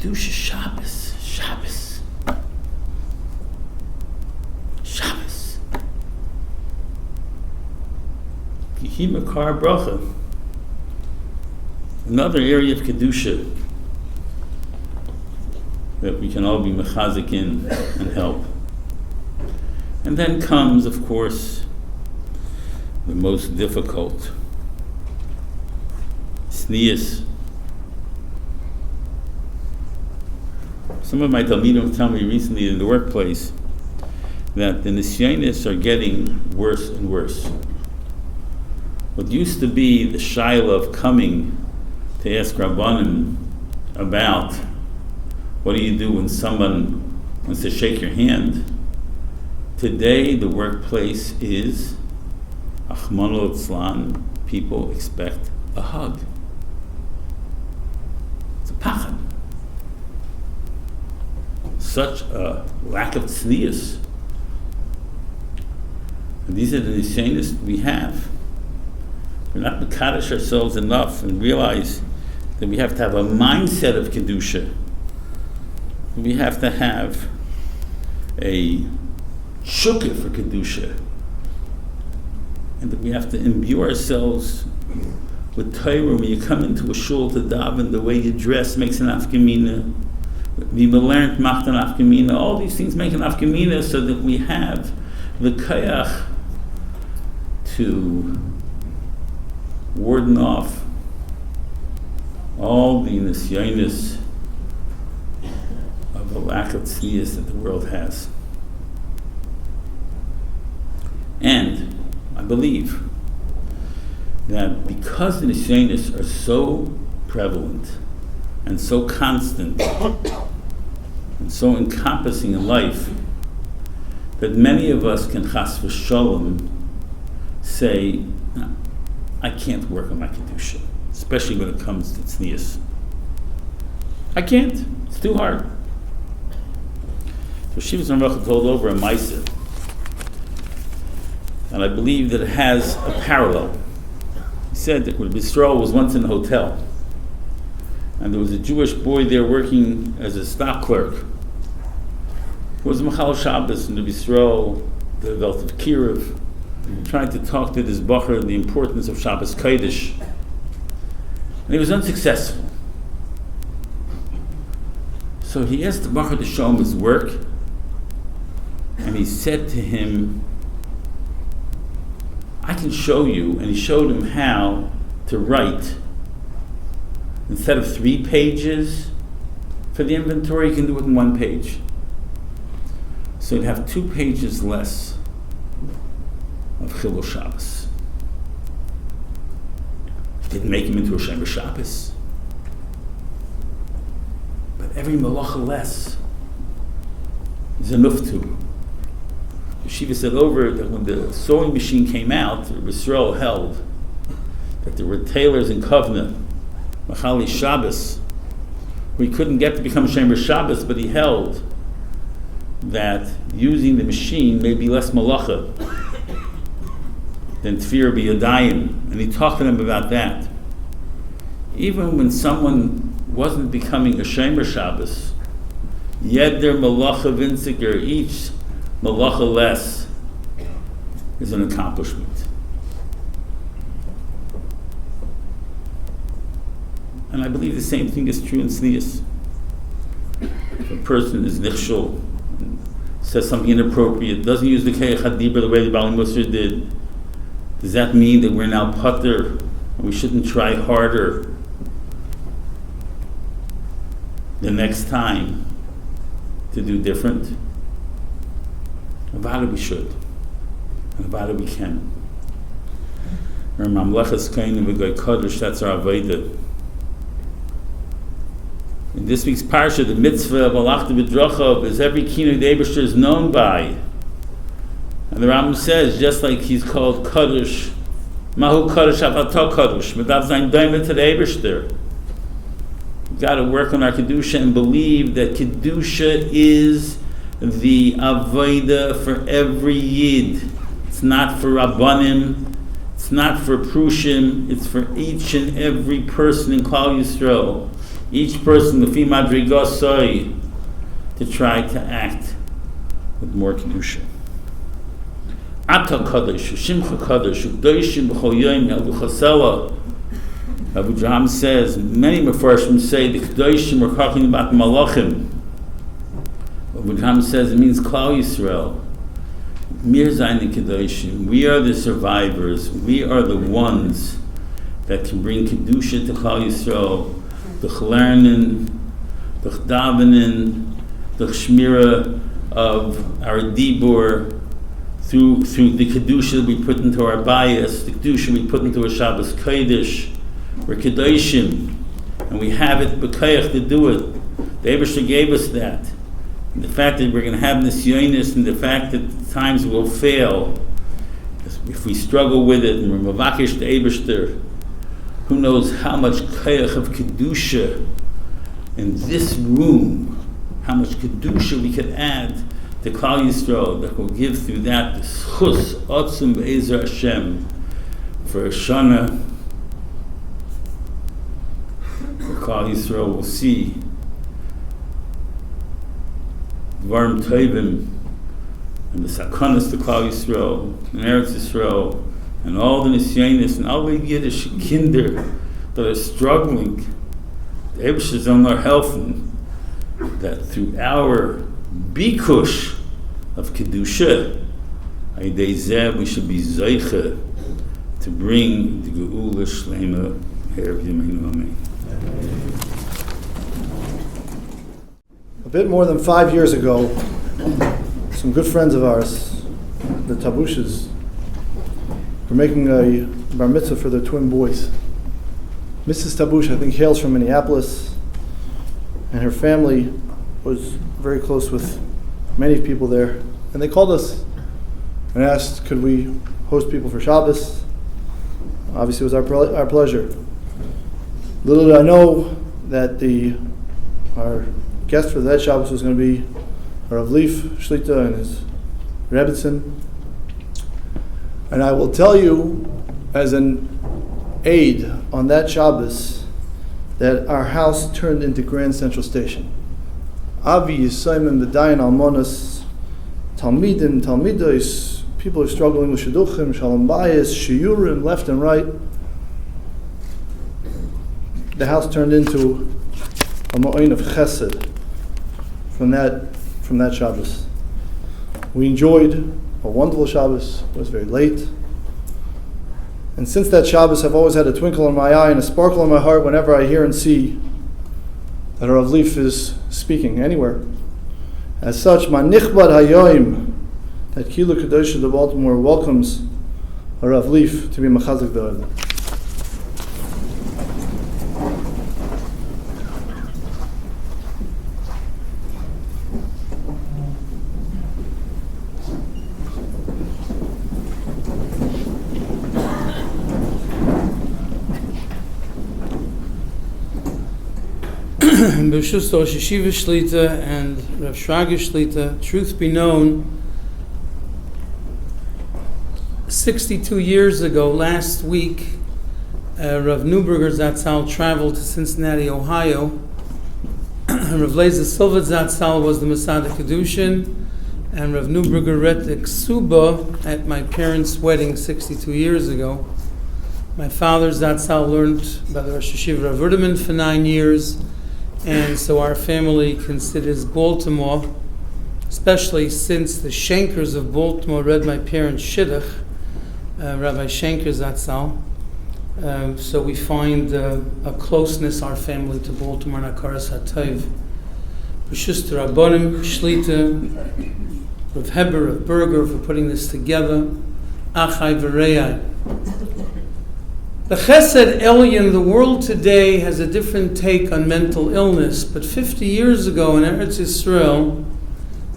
Do Shabbos. Shabbos. Yehi Makar Bracha. Another area of Kedusha that we can all be mechazik in and help. And then comes, of course, the most difficult, Sneas. Some of my Talmidim tell me recently in the workplace that the Nisyonis are getting worse and worse. What used to be the shaila of coming to ask Rabbanim about what do you do when someone wants to shake your hand, today the workplace is Achmano Tzlan, people expect a hug. It's a pachad. Such a lack of tznius. And these are the nisyonos we have. We're not mekadosh ourselves enough and realize that we have to have a mindset of kedusha. We have to have a shukah for kedusha, and that we have to imbue ourselves with Torah. When you come into a shul to daven, the way you dress makes an afkamina. We learned machtan afkamina. All these things make an afkamina, so that we have the kayach to warden off all the nisyonos of the lack of tznius that the world has. And I believe that because the nisyonos are so prevalent and so constant and so encompassing in life, that many of us can chas v'sholem say, no, I can't work on my kedusha, especially when it comes to tznius. I can't. It's too hard. So Shivas Ramach told over a Maisa, and I believe that it has a parallel. He said that when Yisrael was once in a hotel, and there was a Jewish boy there working as a stock clerk, who was Machal Shabbos in the Yisrael, the Welt of Kiruv, trying to talk to this Bacher the importance of Shabbos Kodesh, and he was unsuccessful. So he asked the Bacher to show him his work, and he said to him, I can show you, and he showed him how to write. Instead of 3 pages for the inventory, you can do it in 1 page. So you'd have 2 pages less of Chilul Shabbos. Didn't make him into a Shemer Shabbos, but every malacha less is enough to. Yeshiva said over that when the sewing machine came out, Yisrael held that there were tailors in Kovna, Machali Shabbos, who he couldn't get to become Shemer Shabbos, but he held that using the machine may be less malacha than Tfir B'Yadayim, and he talked to them about that. Even when someone wasn't becoming a Shemer Shabbos, yet their malacha vinziger, each malacha less, is an accomplishment. And I believe the same thing is true in tznius. If a person is nichshul, says something inappropriate, doesn't use the kei hadibra the way the Bali Musar did, does that mean that we're now putter and we shouldn't try harder the next time to do different? About it we should, and about it we can. Mamlechas Kainim v'Goy Kodesh, that's our Avodah. In this week's parsha, the mitzvah of Alachta B'Drachav is every Kinoi the Eibishter is known by. And the Rambam says, just like he's called Kodesh, Mahu Kodesh Avato Kodesh, Medav Zayin Doimet to the Eibishter. We've got to work on our Kedusha and believe that Kedusha is the Avodah for every Yid. It's not for Rabbanim, it's not for Prushim, it's for each and every person in Klal Yisrael. Each person, Lefi Madrigosoi, to try to act with more Kedusha. Ata Kadosh, Shimcha Kadosh, U'Kdoshim B'chol Yom Yaldu Chasela. Abu Jam says, many Mefarshim say the Kedoshim are talking about Malachim. Abu Jam says it means Klal Yisrael. Mir Zayin Kedoshim. We are the survivors. We are the ones that can bring Kedusha to Klal Yisrael. The Chlernin, the Chdavenin, the Shmira of our Dibur, through the Kedusha that we put into our bias, the Kedusha we put into a Shabbos Kodesh. We're Kedoshim, and we have it b'kayach to do it. The Eibusher gave us that. And the fact that we're going to have nisyonis, and the fact that times will fail, if we struggle with it, and we're mavakish the Eibusher, who knows how much kayach of Kedusha in this room, how much Kedusha we could add to Klal Yisrael that will give through that the schus otzum be'ezer Hashem for a shana. Klal Yisrael will see Dvarim Tovim and the Sakonas to Klal Yisrael and Eretz Yisrael and all the Nisyonis and all the Yiddish kinder that are struggling. The Eibusher is on their helfen that through our bikush of Kedusha, Aydei Zeh, we should be Zeicha to bring the Geula Shlema Erev Yameinu Amen. A bit more than 5 years ago, some good friends of ours, the Tabushes, were making a bar mitzvah for their twin boys. Mrs. Tabush, I think, hails from Minneapolis, and her family was very close with many people there. And they called us and asked, could we host people for Shabbos? Obviously, it was our pleasure. Little did I know that our guest for that Shabbos was going to be Rav Leif Shlita and his Rebbetzin. And I will tell you, as an aid on that Shabbos, that our house turned into Grand Central Station. Avi Yisayim B'dayin Almonas, Talmidim, Talmidos, people are struggling with Shidduchim, Shalom Bayis, Shiurim, left and right. The house turned into a ma'oin of chesed from that Shabbos. We enjoyed a wonderful Shabbos. It was very late. And since that Shabbos, I've always had a twinkle in my eye and a sparkle in my heart whenever I hear and see that Rav Leif is speaking anywhere. As such, my nichbad hayoim, that Kilu Kadosh of Baltimore welcomes Rav Leif to be Mechazik Da'adah. B'shus Rosh Yeshiva Shlita and Rav Shraga Shlita, truth be known, 62 years ago, last week, Rav Neuberger Zatzal traveled to Cincinnati, Ohio. Rav Leza Silva Zatzal was the Masada Kedushin, and Rav Neuberger read the Ksuba at my parents' wedding 62 years ago. My father Zatzal learned by the Rosh Yeshiva Rav Ruderman for 9 years. And so our family considers Baltimore, especially since the Schenkers of Baltimore read my parents' Shidduch, Rabbi Schenker Zatzal. So we find a closeness, our family, to Baltimore and Akaras HaTov. B'shus Rabbanim Shlita, Rav Heber, Rav Berger for putting this together. Achai v'rei. The Chesed Elyon, the world today has a different take on mental illness, but 50 years ago in Eretz Yisrael,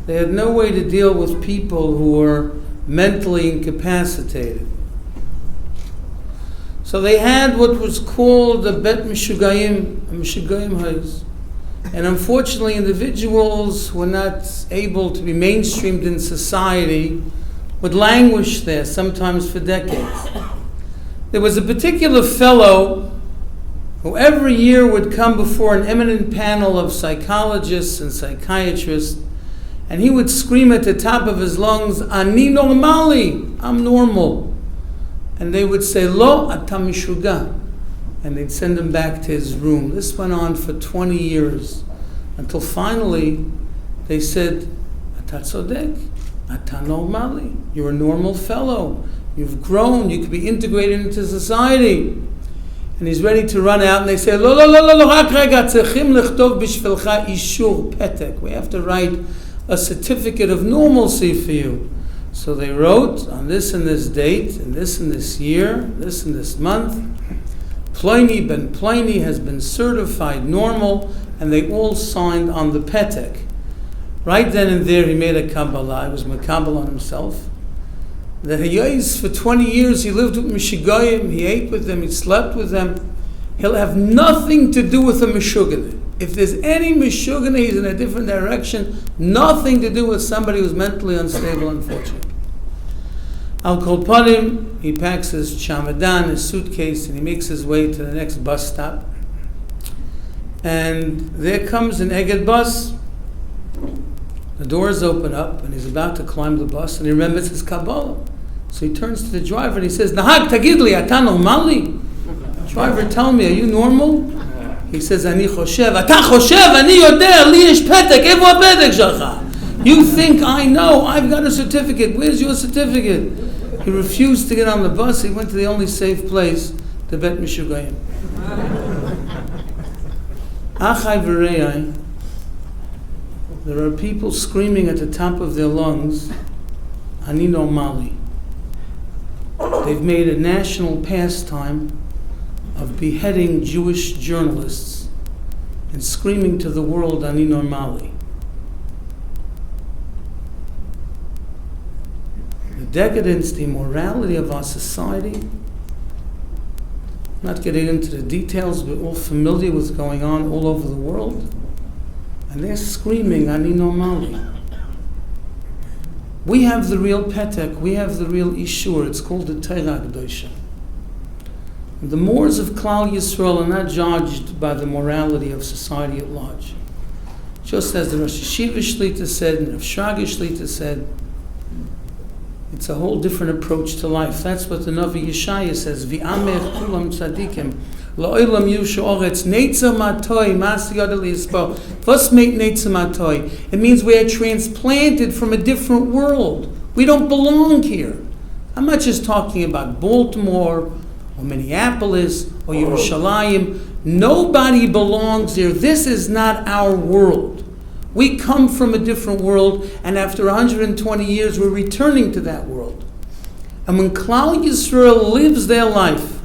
they had no way to deal with people who were mentally incapacitated. So they had what was called a Bet Mishugayim, a Mishugayim Hais. And unfortunately, individuals who were not able to be mainstreamed in society would languish there, sometimes for decades. There was a particular fellow who every year would come before an eminent panel of psychologists and psychiatrists And he would scream at the top of his lungs, Ani normali, I'm normal. And they would say, Lo, ata mishuga. And they'd send him back to his room. This went on for 20 years, until finally they said, Ata tzodek, ata normali, you're a normal fellow. You've grown, you could be integrated into society. And he's ready to run out, and they say, Lo, lo, lo, lo, lo, rak rega, tzechim lechtov bishvilcha ishur petek. We have to write a certificate of normalcy for you. So they wrote, on this and this date, and this year, this and this month, Pliny ben Pliny has been certified normal, and they all signed on the petek. Right then and there he made a Kabbalah, he was Makabal on himself. That for 20 years he lived with Mishigoyim, he ate with them, he slept with them. He'll have nothing to do with a Meshugana. If there's any Meshugana, he's in a different direction. Nothing to do with somebody who's mentally unstable, unfortunately. Al Kol Panim, he packs his chamadan, his suitcase, and he makes his way to the next bus stop. And there comes an Egged bus. The doors open up, and he's about to climb the bus, and he remembers his Kabbalah. So he turns to the driver and he says, Nahag, tagidli, ata normali? Driver, tell me, are you normal? He says, Ani choshev. Ata choshev, ani yoder, li yesh petek, evo hapetek shelcha? You think I know, I've got a certificate. Where's your certificate? He refused to get on the bus. He went to the only safe place, the Bet Mishugayim. Achai v'rei, there are people screaming at the top of their lungs, Ani normali. They've made a national pastime of beheading Jewish journalists and screaming to the world, Ani normali. The decadence, the immorality of our society, not getting into the details, we're all familiar with what's going on all over the world. And they're screaming, Ani normali. We have the real petek, we have the real ishur, it's called the Torah Kedosha. The Moors of Klal Yisrael are not judged by the morality of society at large. Just as the Rosh Hashiva Shlita said, and Rav Shraga Shlita said, it's a whole different approach to life. That's what the Navi Yeshaya says, V'amech kulam tzadikim, la'olam yushu oretz, neitza matoi, mas yada li'yispo. Vos make neitza matoi? It means we are transplanted from a different world. We don't belong here. I'm not just talking about Baltimore, or Minneapolis, or Yerushalayim. Nobody belongs there. This is not our world. We come from a different world, and after 120 years, we're returning to that world. And when Klal Yisrael lives their life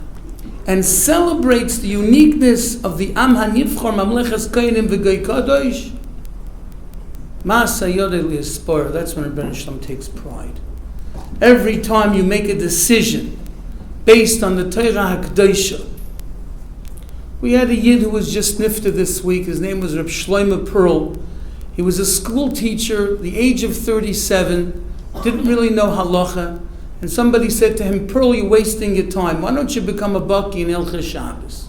and celebrates the uniqueness of the Am HaNivchor, Mamleches Kohanim V'Goy Kadosh, Ma'aseh Yodeh Li'Yispoor, that's when Rebbeinu Shalom takes pride. Every time you make a decision based on the Torah HaKadosha. We had a Yid who was just nifta this week. His name was Reb Shlomo Pearl. He was a school teacher, the age of 37, didn't really know halacha, and somebody said to him, Pearl, you're wasting your time. Why don't you become a baki in Hilchos Shabbos?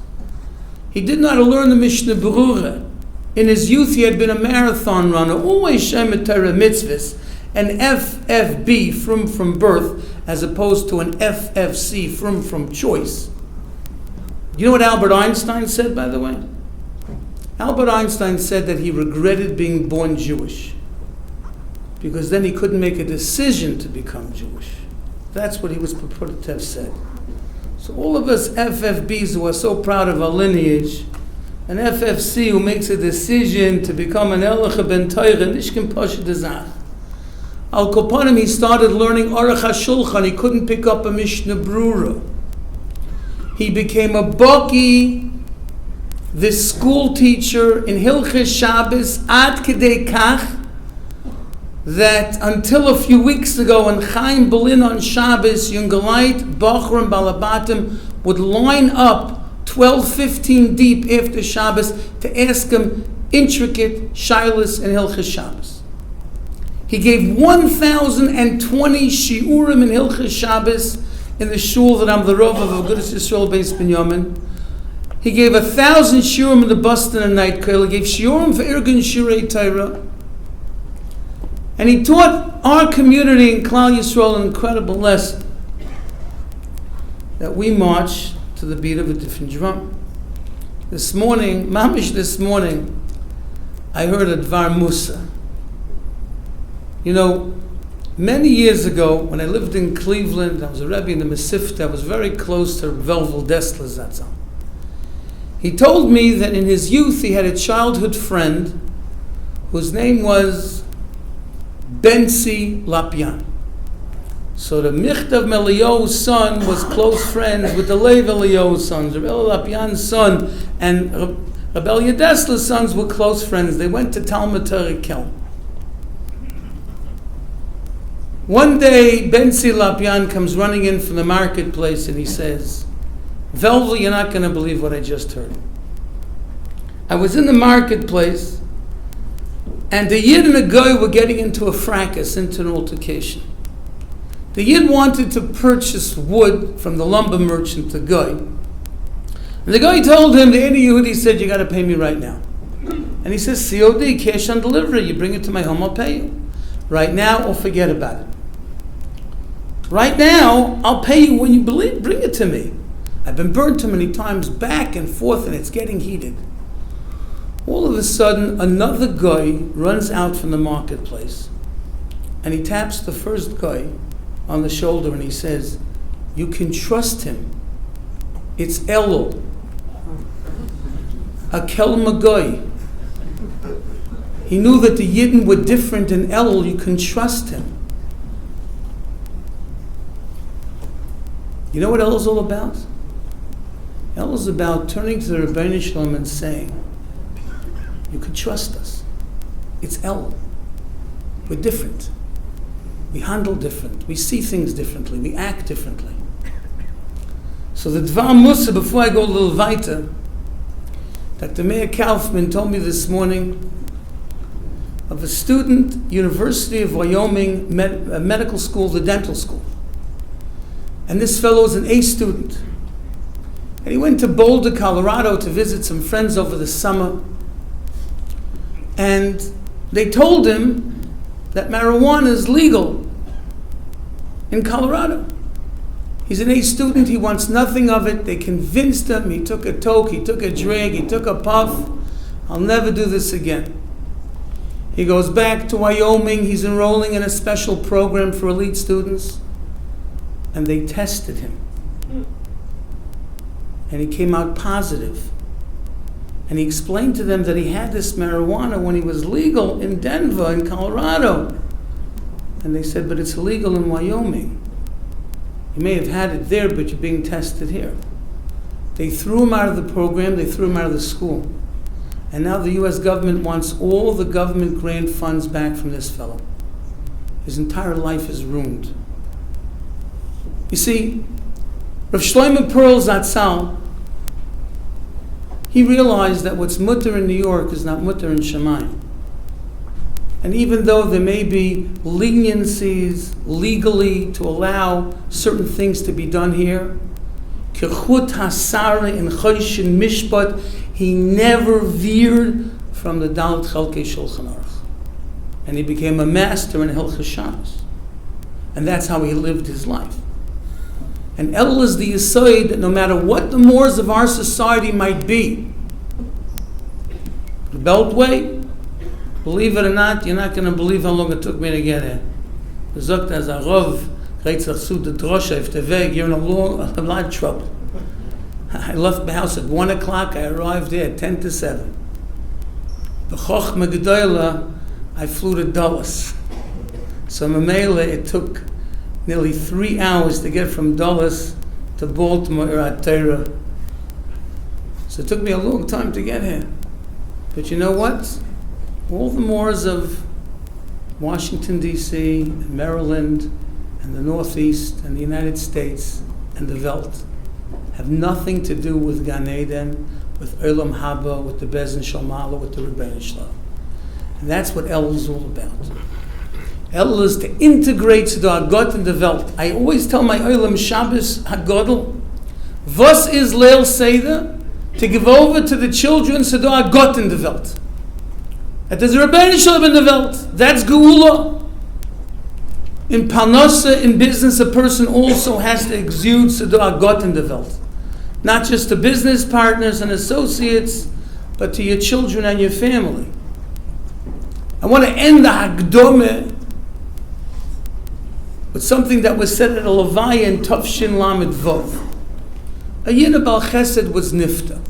He did not learn the Mishnah Berurah. In his youth, he had been a marathon runner, always Shemet Torah mitzvahs, an FFB, from birth, as opposed to an FFC, from choice. You know what Albert Einstein said, by the way? Albert Einstein said that he regretted being born Jewish because then he couldn't make a decision to become Jewish. That's what he was purported to have said. So all of us FFBs who are so proud of our lineage, an FFC who makes a decision to become an Elach ben Torah, Nishkin Pasha Dezach. Al Kopanim, he started learning Aruch HaShulchan. He couldn't pick up a Mishnah Berurah. He became a baki, this school teacher in Hilchos Shabbos, ad kedei kach, that until a few weeks ago in Chaim Berlin on Shabbos, Yungalite, Bachram, Balabatim would line up 12, 15 deep after Shabbos to ask him intricate shilas in Hilchos Shabbos. He gave 1,020 shiurim in Hilchos Shabbos in the shul that I'm the Rov of Agudas Yisrael Beis Binyamin. He gave 1,000 shiurim in the Boston and Night Koil. He gave shiurim for Irgun Shirei Torah. And he taught our community in Klal Yisrael an incredible lesson, that we march to the beat of a different drum. This morning, mamish this morning, I heard a Dvar Musa. You know, many years ago, when I lived in Cleveland, I was a Rebbe in the Mesivta, I was very close to Velvel Dessler Zatzal. He told me that in his youth he had a childhood friend whose name was Bensi Lapyan. So the Michtav Melio's son was close friends with the Lev Elio's sons. Rebbe Lapyan's son and Rebbe Dessler's sons were close friends. They went to Talmud Torah Kelm. One day, Bensi Lapyan comes running in from the marketplace and he says, Velvel, you're not going to believe what I just heard. I was in the marketplace and the Yid and the Goy were getting into a fracas, into an altercation. The Yid wanted to purchase wood from the lumber merchant, the Goy. And the Goy told him, the Yehudi said, you got to pay me right now. And he says, COD, cash on delivery, you bring it to my home, I'll pay you. Right now, or forget about it. Right now, I'll pay you when you believe, bring it to me. I've been burned too many times back and forth and it's getting heated. All of a sudden, another guy runs out from the marketplace and he taps the first guy on the shoulder and he says, you can trust him. It's Elul. Akel Magoy. He knew that the Yidden were different in Elul, you can trust him. You know what Elul's all about? Elul's about turning to the Rebbeinu Shalom and saying, you can trust us. It's Elul. We're different. We handle different. We see things differently. We act differently. So the Dvar Musa, before I go a little weiter, Dr. Meir Kaufman told me this morning of a student, University of Wyoming Medical School, the dental school. And this fellow is an A student. And he went to Boulder, Colorado to visit some friends over the summer. And they told him that marijuana is legal in Colorado. He's an A student, he wants nothing of it. They convinced him, he took a toke, he took a drag, he took a puff. I'll never do this again. He goes back to Wyoming, he's enrolling in a special program for elite students. And they tested him. And he came out positive. And he explained to them that he had this marijuana when he was legal in Denver, in Colorado. And they said, but it's illegal in Wyoming. You may have had it there, but you're being tested here. They threw him out of the program, they threw him out of the school. And now the U.S. government wants all the government grant funds back from this fellow. His entire life is ruined. You see, Rav Shlomo Pearl Zatzal, he realized that what's mutter in New York is not mutter in Shamayim. And even though there may be leniencies legally to allow certain things to be done here, Kechut Hasara in Choshen Mishpat, he never veered from the Dalet Chelkei Shulchan Aruch. And he became a master in Hilchos Shabbos. And that's how he lived his life. And Elul is the Yesod that no matter what the mores of our society might be, the Beltway, believe it or not, you're not going to believe how long it took me to get here. Gesagt as a Rav, Reitzach Sud the Drosha, if the Weg, you're in a lot of trouble. I left the house at 1 o'clock, I arrived there at 10 to 7. The Chochmah Gedola, I flew to Dulles. So Mamela, it took nearly 3 hours to get from Dulles to Baltimore or at Torah. So it took me a long time to get here. But you know what? All the mores of Washington, D.C., and Maryland, and the Northeast, and the United States, and the Welt have nothing to do with Gan Eden, with Olam Haba, with the Bezin Shalmala, with the Rebbeinu Shalom. And that's what Elul is all about. Elul is to integrate the Agot in the Welt. I always tell my Olam Shabbos Hagodel, was is Leil Seder? To give over to the children so the Agot in the Welt. That there's a Rebbeinu Shalom in the Welt. That's Geula. In Parnassa, in business, a person also has to exude Sedua Gott in the Welt. Not just to business partners and associates, but to your children and your family. I want to end the Hagdome with something that was said at a Levaya in Tafshin Lamed Vov. A Yina Bal Chesed was Nifta.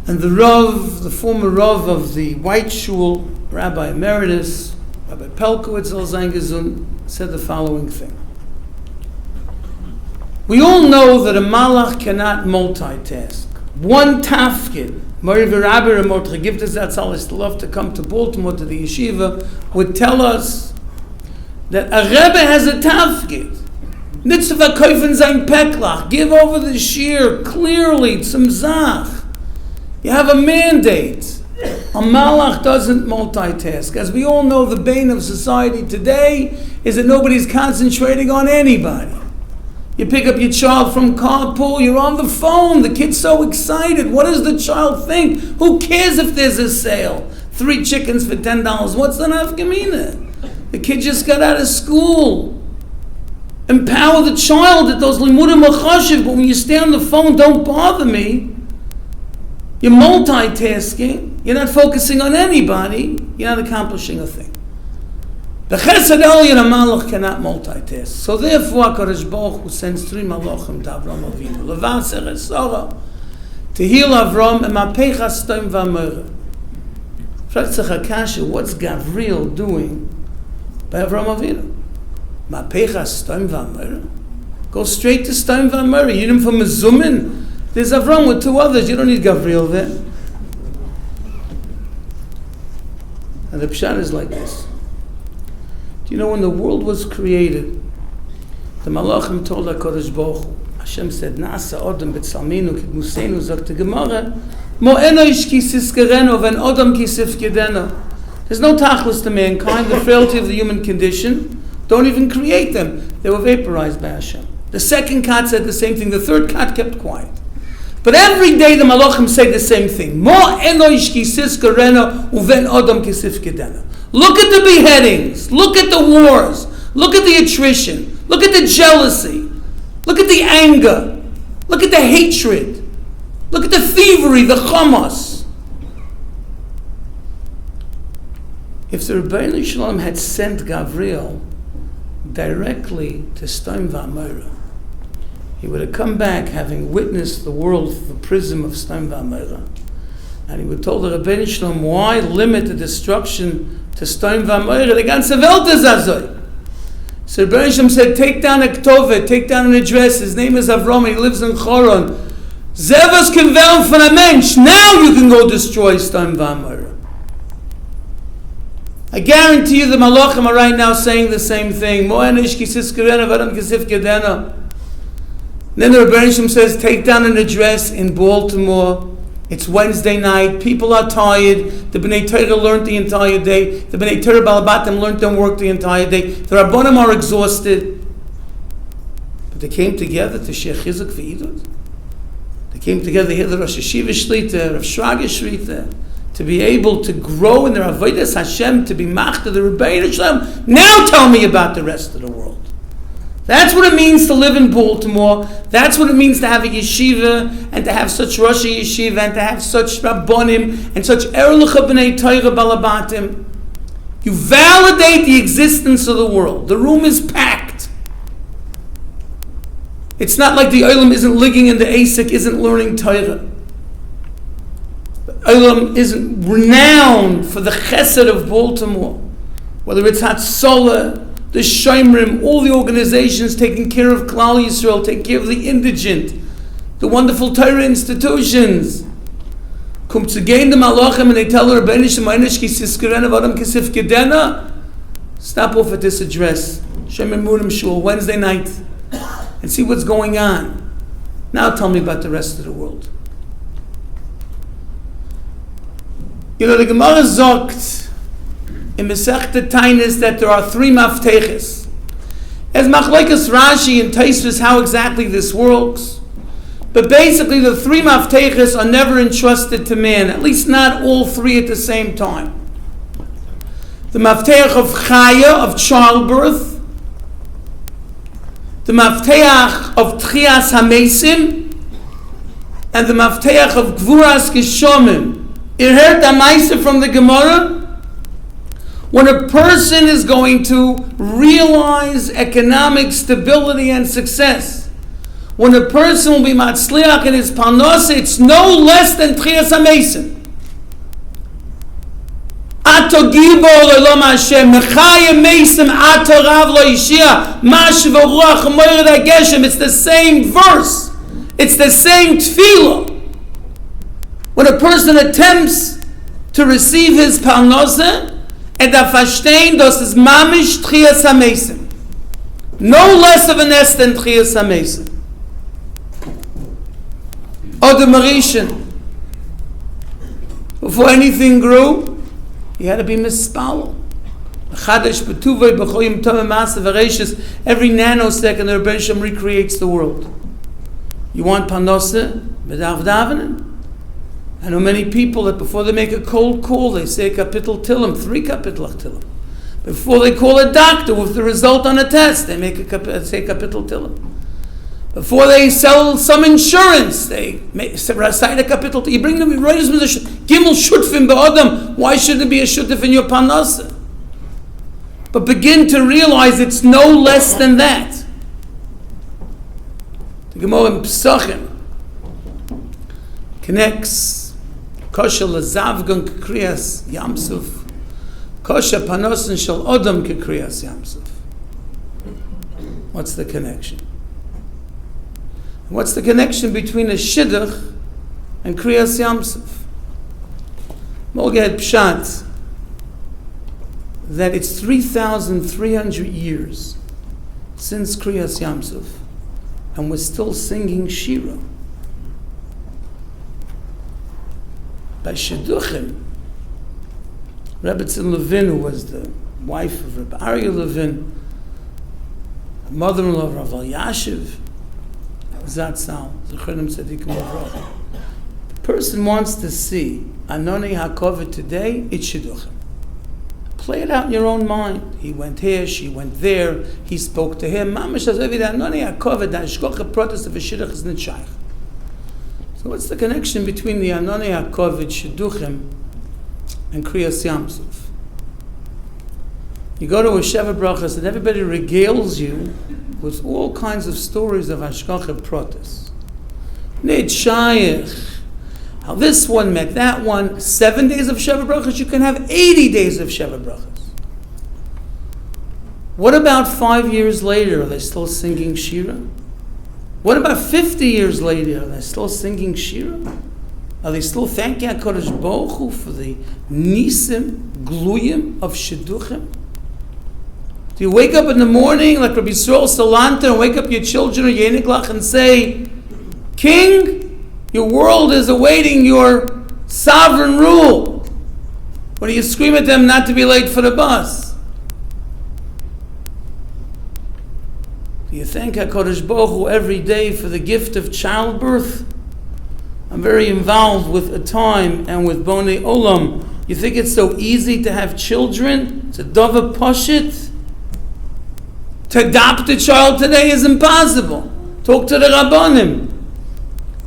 And the Rav, the former Rav of the White Shul, Rabbi Emeritus, Rabbi Pelkowitz Al-Zangezun, said the following thing. We all know that a Malach cannot multitask. One tafkid, Moriv Rabbi Ramot give us that to love to come to Baltimore to the yeshiva, would tell us that a Rebbe has a tafkid. Nitzvah koifen sein peklach, give over the shir clearly, some zach. You have a mandate. A malach doesn't multitask. As we all know, the bane of society today is that nobody's concentrating on anybody. You pick up your child from carpool, you're on the phone, the kid's so excited. What does the child think? Who cares if there's a sale? 3 chickens for $10. What's the nafkamina? The kid just got out of school. Empower the child that those limudim are chashiv, but when you stay on the phone, don't bother me. You're multitasking, you're not focusing on anybody, you're not accomplishing a thing. The Chesed Elyon Malach cannot multitask. So therefore, HaKadosh Baruch Hu sends 3 malachim to Avram Avinu. Levaser Esara, to heal Avram, and Mapecha Stom V'Amora. Fragt sich Akasha, what's Gavriel doing by Avram Avinu? Mapecha Stom V'Amora? Go straight to Stom V'Amora. You need him for Mezumin. There's Avram with 2 others. You don't need Gavriel there. And the pshat is like this. Do you know when the world was created, the Malachim told HaKadosh Baruch Hu, Hashem said, Na'asa Odom b'tzalminu k'dmusenu, sagt the Gemara, Mo enoish ki siskereno, ven Odom ki sifkedeno. There's no tachlis to mankind, the frailty of the human condition. Don't even create them. They were vaporized by Hashem. The second cat said the same thing. The third cat kept quiet. But every day the Malachim say the same thing. Mo enoish ki siskereno, uven Odom ki sifkedeno. Look at the beheadings. Look at the wars. Look at the attrition. Look at the jealousy. Look at the anger. Look at the hatred. Look at the thievery, the chamas. If the Rebbeinu Shalom had sent Gavriel directly to Stom V'Amora, he would have come back having witnessed the world through the prism of Stom V'Amora. And he would have told the Rebbeinu Shalom, why limit the destruction to Stom V'Amora? The ganze Welt is azoi. So Rebbeinu Shalom said, take down a ktovet, take down an address. His name is Avram, he lives in Choron. Zevas can werden von a mensch. Now you can go destroy Stom V'Amora. I guarantee you the Malachim are right now saying the same thing. Then the Rebbeinu Shalom says, take down an address in Baltimore. It's Wednesday night. People are tired. The B'nai Torah learned the entire day. The B'nai Torah Balabatim learned and worked the entire day. The Rabbanim are exhausted. But they came together to share Chizuk v'Idut. They came together to hear the Rosh Hashiva Shlita, Rav Shraga Shlita, to be able to grow in their Avodas Hashem, to be machta the Rebbeinu Shalom. Now tell me about the rest of the world. That's what it means to live in Baltimore. That's what it means to have a yeshiva and to have such Rosh Yeshiva and to have such Rabbonim and such Erlicha B'nai Torah Balabatim. You validate the existence of the world. The room is packed. It's not like the Olam isn't ligging and the Asik isn't learning Torah. The Olam isn't renowned for the chesed of Baltimore. Whether it's Hatzalah, the Shomrim, all the organizations taking care of Klal Yisrael, taking care of the indigent, the wonderful Torah institutions. Come to gain the Malachim and they tell her, stop off at this address, Shomrim Murim Shul, Wednesday night, and see what's going on. Now tell me about the rest of the world. You know, the Gemara sagt in Masechta Tainis that there are 3 mafteches. As Machlokes Rashi and Tosfos how exactly this works, but basically the 3 mafteches are never entrusted to man, at least not all 3 at the same time. the Mafteach of Chaya, of childbirth, the Mafteach of Tchias HaMesim, and the Mafteach of Gvuras Geshomim. You heard the Maisa from the Gemara? When a person is going to realize economic stability and success, when a person will be matzliach in his parnasa, it's no less than Tchias HaMesim. Ato gibor le'lom Hashem, mechayim mesim ato rav lo yishia, mashiv ruach moired hageshem. It's the same verse. It's the same tefillah. When a person attempts to receive his parnasa, and da verstehen, das ist mamish Tchias HaMesim. No less of a nest than Tchias HaMesim. Or the Marishan. Before anything grew, he had to be mispalel. Every nanosecond, the Rebbe Shem recreates the world. You want parnasa? B'dav davening. I know many people that before they make a cold call, they say kapitel tilim, 3 kapitel tilim. Before they call a doctor with the result on a test, they say kapitel tilim. Before they sell some insurance, they recite a kapitel tilim. You bring them, you write as a gimel shutfim be'odam. Why shouldn't it be a shutf in your parnasa? But begin to realize it's no less than that. The Gemara in Pesachim connects Kosher lezavgon kekriyas yamsuf, kosher panosin shel odom kekriyas yamsuf. What's the connection? What's the connection between a shidduch and kriyas yamsuf? Molged pshat that it's 3,300 years since kriyas yamsuf, and we're still singing shira. By Shidduchim, Rebbetzin Levin, who was the wife of Rebbe Aryeh Levin, mother-in-law of Rav Elyashiv, Zatzal, Zechernim Tzadikim Avroch. The person wants to see Anoni HaKovet today, it's Shidduchim. Play it out in your own mind. He went here, she went there, he spoke to him. Mamash has every Anoni HaKovet, the Ashkocha protest of a Shidduch is not shaykh. So what's the connection between the Anoni HaKovet, Shidduchim, and Kriyas Yamsuf? You go to a Sheva Brachas and everybody regales you with all kinds of stories of Hashgacha Protis. Nid Shaykh, how this one met that one. 7 days of Sheva Brachas, you can have 80 days of Sheva Brachas. What about 5 years later? Are they still singing Shira? What about 50 years later? Are they still singing Shira? Are they still thanking HaKadosh Baruch Hu for the Nisim, Gluyim of Shidduchim? Do you wake up in the morning like Rabbi Yisrael Salanter and wake up your children or your Yeniklach and say, King, your world is awaiting your sovereign rule? Or do you scream at them not to be late for the bus? Do you thank HaKadosh Baruch Hu every day for the gift of childbirth? I'm very involved with a time and with Bonei Olam. You think it's so easy to have children? It's a dova poshit. To adopt a child today is impossible. Talk to the Rabbanim.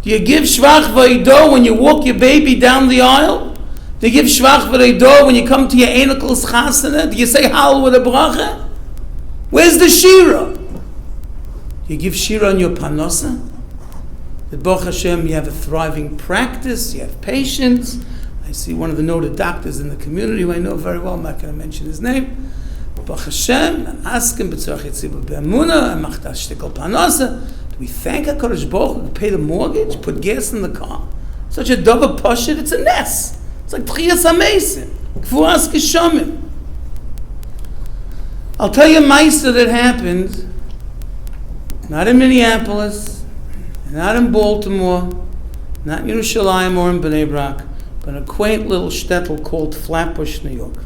Do you give Shvach V'Eido when you walk your baby down the aisle? Do you give Shvach V'Eido when you come to your Einikel's Chasana? Do you say Hal with a bracha? Where's the Shira? You give Shira on your Panosa? That Baruch Hashem, you have a thriving practice, you have patience. I see one of the noted doctors in the community who I know very well, I'm not going to mention his name. Baruch Hashem, and ask him, B'tzorach Yitzibah Be'emunah, and Machtas Shtikol Panosa. Do we thank HaKadosh Baruch Hu to pay the mortgage, put gas in the car? Such a dova poshit, it's a ness. It's like Tchias HaMesim, Gvuras Geshomim. I'll tell you a Maisa that happened, not in Minneapolis, not in Baltimore, not in Yerushalayim or in Bnei Brak, but in a quaint little shtetl called Flatbush, New York.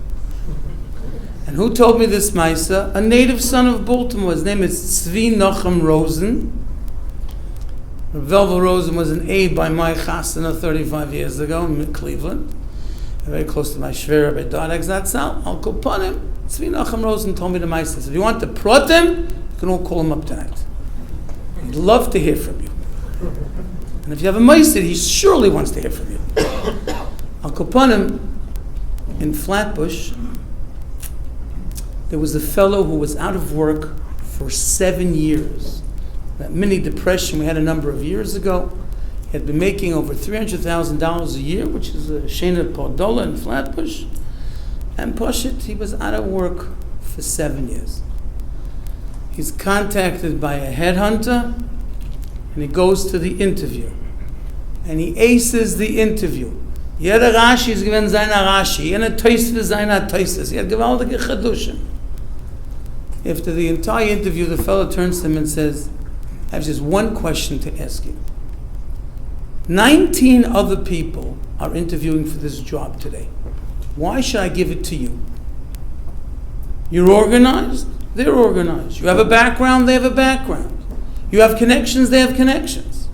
And who told me this Maisa? A native son of Baltimore. His name is Tzvi Nochem Rosen. Velva Rosen was an aide by my chasana 35 years ago in Cleveland. very close to my Shver Rabbi Darek Zatzal, Al Kopanim, Tzvi Nachum Rosen told me the Meisters, if you want to prot him, you can all call him up tonight. He'd love to hear from you. And if you have a Meister, he surely wants to hear from you. Al Kopanim, in Flatbush, there was a fellow who was out of work for 7 years. That mini depression we had a number of years ago. He had been making over $300,000 a year, which is a Shena Pardola in Flatbush. And Pashit, he was out of work for 7 years. He's contacted by a headhunter, and he goes to the interview. And he aces the interview. Jeder Rashi ist gewesen seiner Rashi, jeder Teusfe seiner Teusves. He had gewaltige Chedushim. After the entire interview, the fellow turns to him and says, I have just one question to ask you. 19 other people are interviewing for this job today. Why should I give it to you? You're organized, they're organized. You have a background, they have a background. You have connections, they have connections.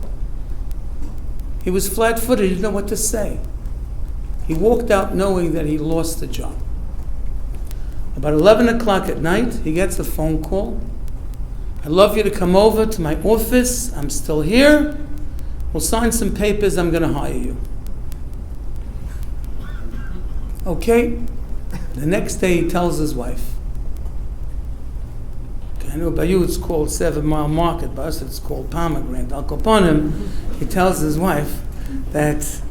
He was flat-footed, he didn't know what to say. He walked out knowing that he lost the job. About 11 o'clock at night, he gets a phone call. I'd love you to come over to my office. I'm still here. We'll sign some papers. I'm going to hire you. Okay. The next day, he tells his wife. I know by you it's called 7 Mile Market. By us it's called Pomegranate. Al Kopanim, he tells his wife that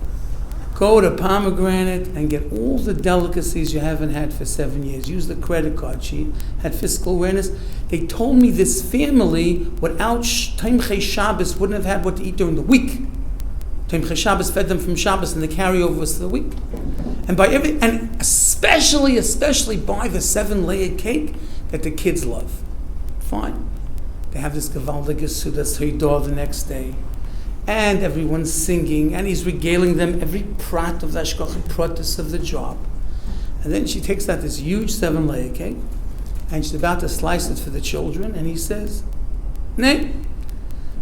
go to Pomegranate and get all the delicacies you haven't had for 7 years. Use the credit card. She had fiscal awareness. They told me this family, without Tomchei Shabbos, wouldn't have had what to eat during the week. Tomchei Shabbos fed them from Shabbos, and the carryover was to the week. And especially buy the 7-layer cake that the kids love. Fine. They have this Gavaldige Sudas Haidor the next day. And everyone's singing, and he's regaling them every prat of the Ashkoch Protis of the job. And then she takes out this huge 7-layer cake, and she's about to slice it for the children, and he says, Nay,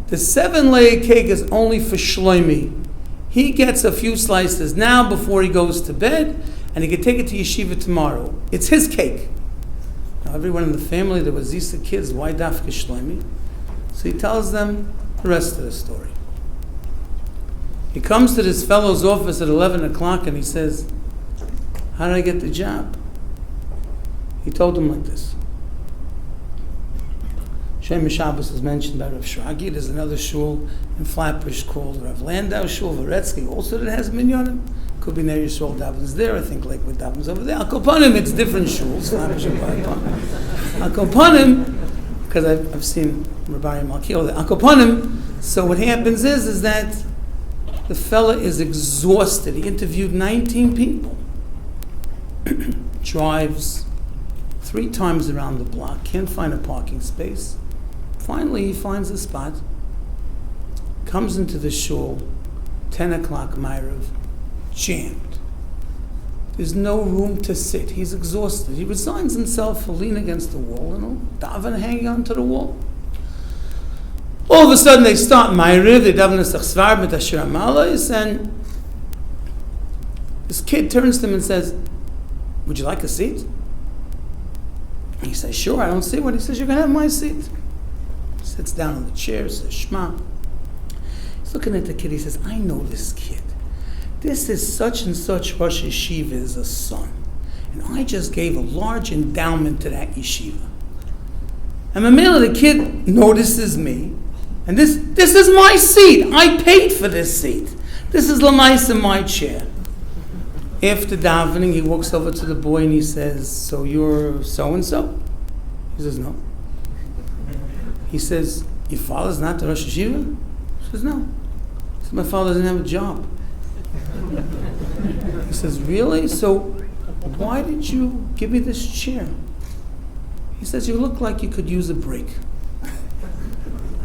the 7-layer cake is only for Shloimi. He gets a few slices now before he goes to bed, and he can take it to yeshiva tomorrow. It's his cake. Now everyone in the family, there was these kids, why dafka Shloimi? So he tells them the rest of the story. He comes to this fellow's office at 11 o'clock and he says, how did I get the job? He told him like this. Shem Shabbos is mentioned by Rav Shragi. There's another shul in Flatbush called Rav Landau Shul, Varetsky, also that has minyanim. Could be Ner Yisrael Davins there, I think Lakewood Davins over there. Al Kopanim, it's different shuls. Al Kopanim, because I've seen Rabbi Malkiel there. Al Kopanim, so what happens is that the fella is exhausted. He interviewed 19 people. Drives 3 times around the block, can't find a parking space. Finally, he finds a spot, comes into the shul, 10 o'clock Ma'ariv, jammed. There's no room to sit. He's exhausted. He resigns himself to lean against the wall and daven hanging onto the wall. All of a sudden, they start Ma'ariv, they daven Nesach mit Asher Amalos, and this kid turns to him and says, would you like a seat? He says, sure, I don't see one. He says, you're going to have my seat. He sits down on the chair, says, Shema. He's looking at the kid, he says, I know this kid. This is such and such Rosh Yeshiva's son. And I just gave a large endowment to that yeshiva. And Mamela, the kid notices me. And this is my seat. I paid for this seat. This is Lamais in my chair. After davening, he walks over to the boy and he says, so you're so-and-so? He says, no. He says, your father's not the Rosh Yeshiva? He says, no. He says, my father doesn't have a job. He says, really? So why did you give me this chair? He says, you look like you could use a break.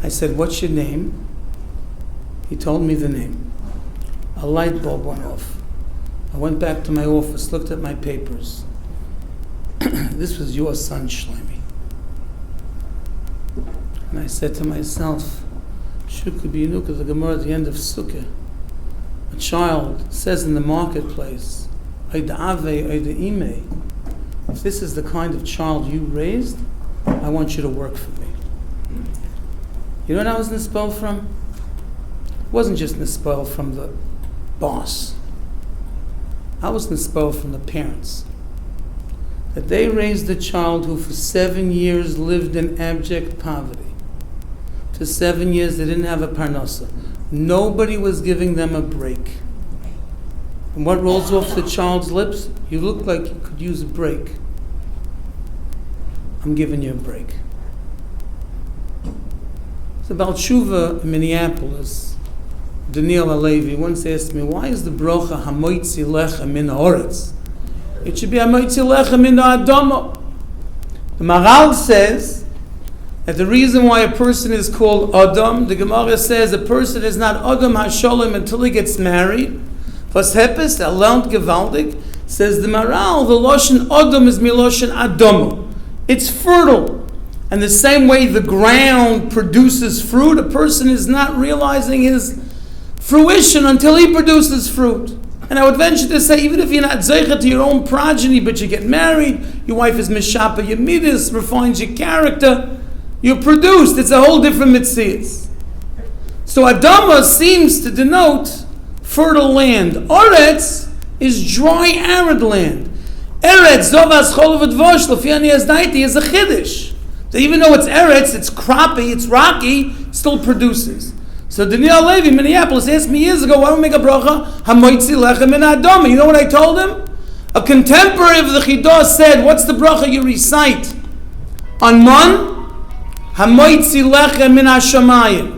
I said, what's your name? He told me the name. A light bulb went off. I went back to my office, looked at my papers. This was your son, Shlomi. And I said to myself, Shukla B'Yinuka, the Gemara at the end of Sukkah, a child says in the marketplace, oy the ave, oy the ime, if this is the kind of child you raised, I want you to work for me. You know what I was nispel from? It wasn't just nispel from the boss. I was nispel from the parents. That they raised a child who for 7 years lived in abject poverty. For 7 years they didn't have a parnasa. Nobody was giving them a break. And what rolls off the child's lips? You look like you could use a break. I'm giving you a break. It's about Tshuva in Minneapolis. Daniel Alevi once asked me, why is the brocha hamoitzi lecha min haaretz? It should be hamoitzi lecha min ha'adama. The Maral says that the reason why a person is called Adam, the Gemara says a person is not Adam HaSholem until he gets married. Was hepes, lernt gewaltig, says the Maral, the Loshen Adam is miloshen Adama. It's fertile. And the same way the ground produces fruit, a person is not realizing his fruition until he produces fruit. And I would venture to say, even if you're not zeicha to your own progeny, but you get married, your wife is mishapa your midas, refines your character, you're produced. It's a whole different mitzvahs. So Adama seems to denote fertile land. Oretz is dry, arid land. Eretz, Zovas, Cholav, Dvosh, Lefiani Azdaiti is a chiddush. So even though it's Eretz, it's croppy, it's rocky, it still produces. So Daniel Levy, Minneapolis, asked me years ago, why don't we make a bracha? Hamoitzi lechem min Adama. You know what I told him? A contemporary of the Chidah said, what's the bracha you recite? On Mon? Hamoitzi lechem min Hashamayim.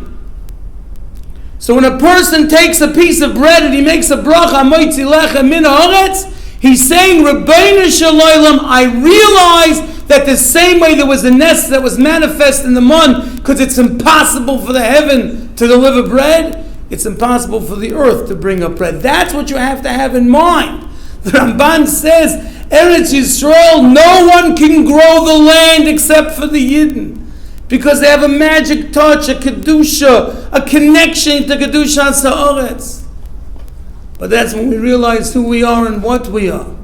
So when a person takes a piece of bread and he makes a bracha, Hamoitzi lechem min haaretz, he's saying, Rabbeinu Shalom, I realize that the same way there was a nest that was manifest in the Mon, because it's impossible for the heaven to deliver bread, it's impossible for the earth to bring up bread. That's what you have to have in mind. The Ramban says, Eretz Yisrael, no one can grow the land except for the Yidden, because they have a magic touch, a Kedusha, a connection to Kedusha Sa'aretz. But that's when we realize who we are and what we are.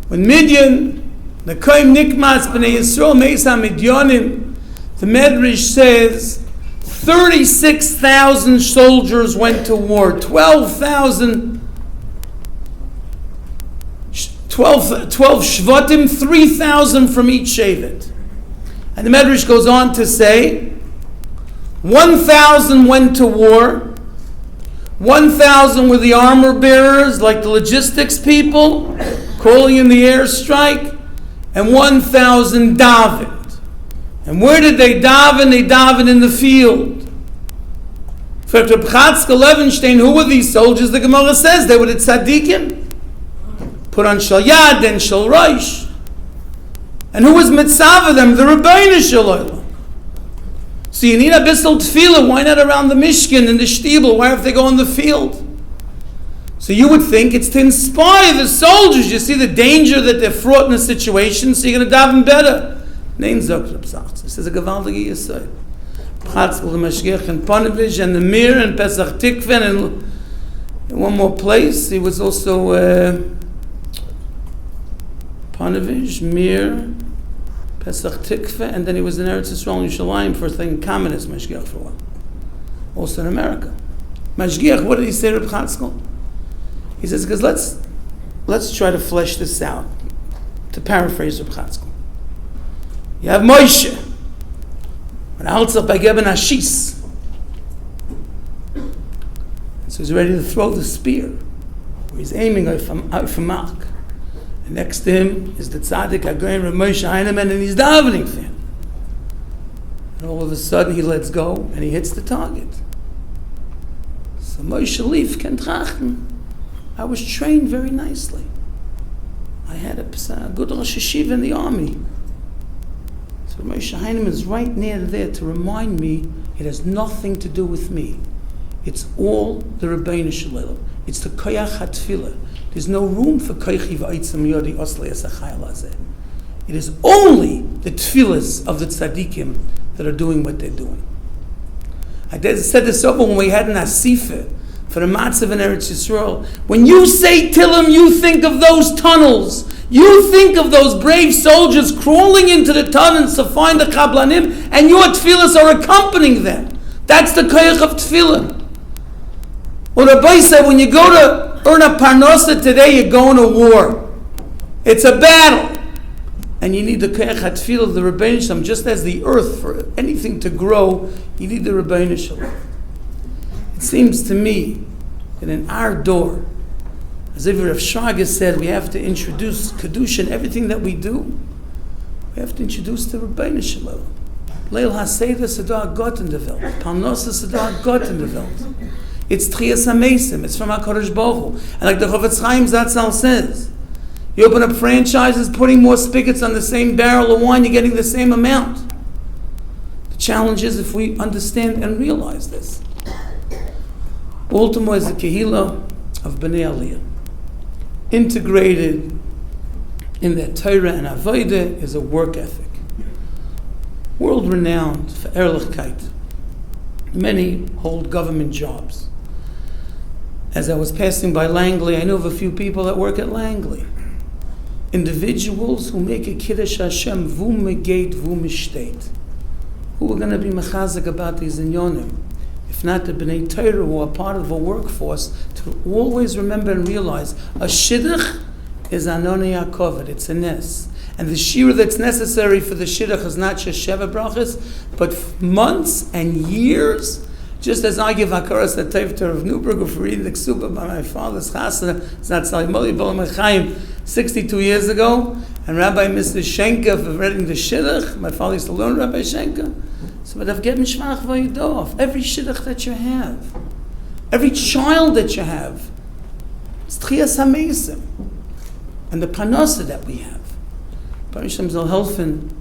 When Midian, the Koim Nikmas B'nai Yisrael Meisa Midyanim, the Medrash says 36,000 soldiers went to war, 12 Shvatim, 3,000 from each Shevet. And the Medrash goes on to say 1,000 went to war, 1,000 were the armor bearers, like the logistics people, calling in the airstrike, and 1,000 davened. And where did they daven? They davened in the field. For Reb Chatzkel Levenstein, who were these soldiers? The Gemara says they were the tzaddikim. Put on shal yad and shal rosh. And who was mitzvah them? The Rabbeinu Shalom. So you need a bissel tefillah. Why not around the Mishkan and the Shtibel? Why have they go in the field? So you would think it's to inspire the soldiers. You see the danger that they're fraught in a situation, so you're going to daven better. Nein sagt Reb Sachs. This is a gewaltige Yesod. Chatzkel the Mashgiach and Ponevezh and the Mir and Pesach Tikven and in one more place. He was also Ponevezh, Mir, Pesach Tikva, and then he was in Eretz Yisrael and Yerushalayim for a thing, communist Mashgiach for a while. Also in America. Mashgiach, what did he say, Reb Chatzkel? He says, because let's try to flesh this out. To paraphrase Reb Chatzkel. You have Moshe. And Altzach by Geben Hashis. So he's ready to throw the spear. He's aiming out for mark. And next to him is the tzaddik Hagoyim Reb Moshe Heinemann, and he's davening for him. And all of a sudden he lets go and he hits the target. So Moshe Leif can trachten. I was trained very nicely. I had a good Rosh Hashiva in the army. So Moshe Heinemann is right near there to remind me it has nothing to do with me. It's all the Rabbeinu Shalom. It's the Koyach HaTfilah. There's no room for Koychi V'aitzam Yodi Oslei Esachayel Hazeh. It is only the tefillahs of the tzaddikim that are doing what they're doing. I said this over when we had an Asifa. for the matzav in Eretz Yisrael. When you say Tillim, you think of those tunnels. You think of those brave soldiers crawling into the tunnels to find the Kablanim, and your tefillahs are accompanying them. That's the koyach of tefillah. Well, Rabbi said, when you go to earn a parnosa today, you're going to war. It's a battle. And you need the koyach hatfilah of the Rebbeinu Shalom, just as the earth, for anything to grow, you need the Rebbeinu Shalom. It seems to me that in our door, as if Rav Shaga said, we have to introduce Kedusha in everything that we do. We have to introduce the Rebbeinu Shalom. Leil HaSeder Sedar Gott in the Welt. Parnosa Sedar Gott in the Welt. It's Tchias HaMesim. It's from HaKadosh Baruch Hu. And like the Chofetz Chaim Zatzal says, you open up franchises, putting more spigots on the same barrel of wine, you're getting the same amount. The challenge is if we understand and realize this. Baltimore is a kehillah of Bnei Aliyah. Integrated in their Torah and Avodah is a work ethic. World-renowned for Ehrlichkeit. Many hold government jobs. As I was passing by Langley, I knew of a few people that work at Langley. Individuals who make a Kiddush Hashem, vu megate, vu mishtet. Who are going to be mechazik about these inyonim? If not the B'nai Torah who are part of a workforce, to always remember and realize a shidduch is anoni yakoved, it's a nes. And the shira that's necessary for the shidduch is not just sheva brachas, but months and years. Just as I give hakaras the Tevter of Newburgh for reading the Ksuba by my father's chasana, Zatzal Moli Bolam Chaim, 62 years ago, and Rabbi Mr. Shenka for reading the shidduch. My father used to learn Rabbi Shenka. So, but I've given shvach vayidov. Every shidduch that you have, every child that you have, it's tchias hamesim, and the panosa that we have. Baruch Shem zal helfen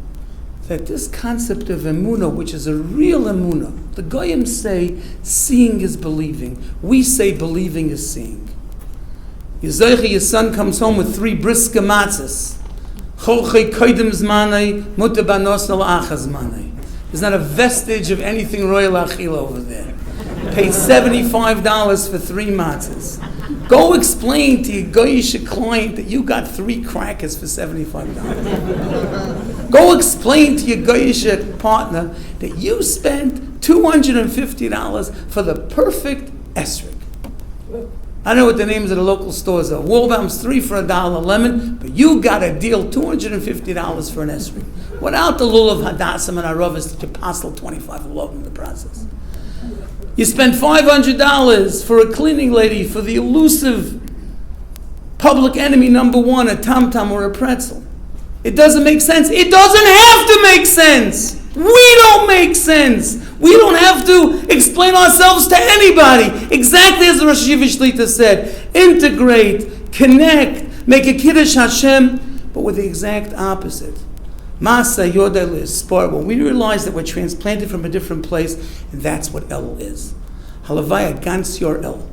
that this concept of emunah, which is a real emunah, the goyim say seeing is believing. We say believing is seeing. Yizaycha, your son comes home with 3 briska matzahs. Cholchei koidim zmanei, muta banos al achaz zmanei. There's not a vestige of anything royal achila over there. Paid $75 for 3 matzahs. Go explain to your goyish client that you got 3 crackers for $75. Go explain to your goyish partner that you spent $250 for the perfect esrog. I don't know what the names of the local stores are. Waldbaum's 3 for $1 lemon, but you got a deal, $250 for an esrog. Without the lulav hadassim and aravas that you pastel 25 lulav in the process. You spent $500 for a cleaning lady for the elusive public enemy number 1, a tom-tom or a pretzel. It doesn't make sense. It doesn't have to make sense. We don't make sense. We don't have to explain ourselves to anybody. Exactly as the Rosh Yeshiva Shlita said, integrate, connect, make a Kiddush Hashem, but with the exact opposite. Masa Yodel is sport. When we realize that we're transplanted from a different place, and that's what El is. Halavaya Gans Yor El.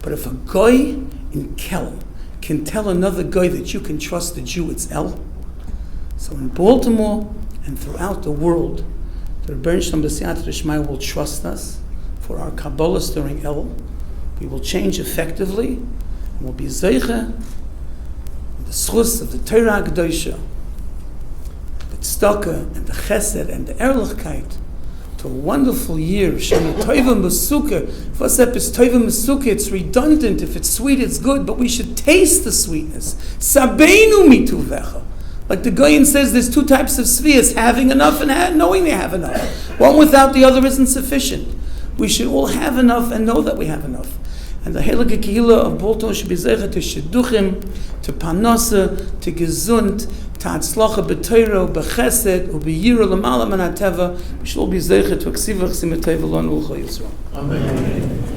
But if a goy in Kel can tell another goy that you can trust the Jew, it's El. So in Baltimore and throughout the world, the Rebbeinu Shalom B'Siyata D'Shmaya will trust us for our Kabbalah during El. We will change effectively, and we'll be Zeicha, the schus of the Torah Kedosha, the Tzedakah and the Chesed and the Ehrlichkeit, to a wonderful year. Shana Toiva Mesukah. V'asep is Toiva Mesukah. It's redundant. If it's sweet, it's good, but we should taste the sweetness. Sabeinu mituvecha. Like the Goyen says, there's 2 types of spheres, having enough and knowing they have enough. One without the other isn't sufficient. We should all have enough and know that we have enough. And the Heilige Kehillah of Baltimore should be zeicha to shidduchim, to panosa, to gesund, to hatzlacha b'teiro, b'chesed, u'b'yira l'mala man hateva. We should all be zeicha to aksivach simeteva lon ulcha Yisrael. Amen.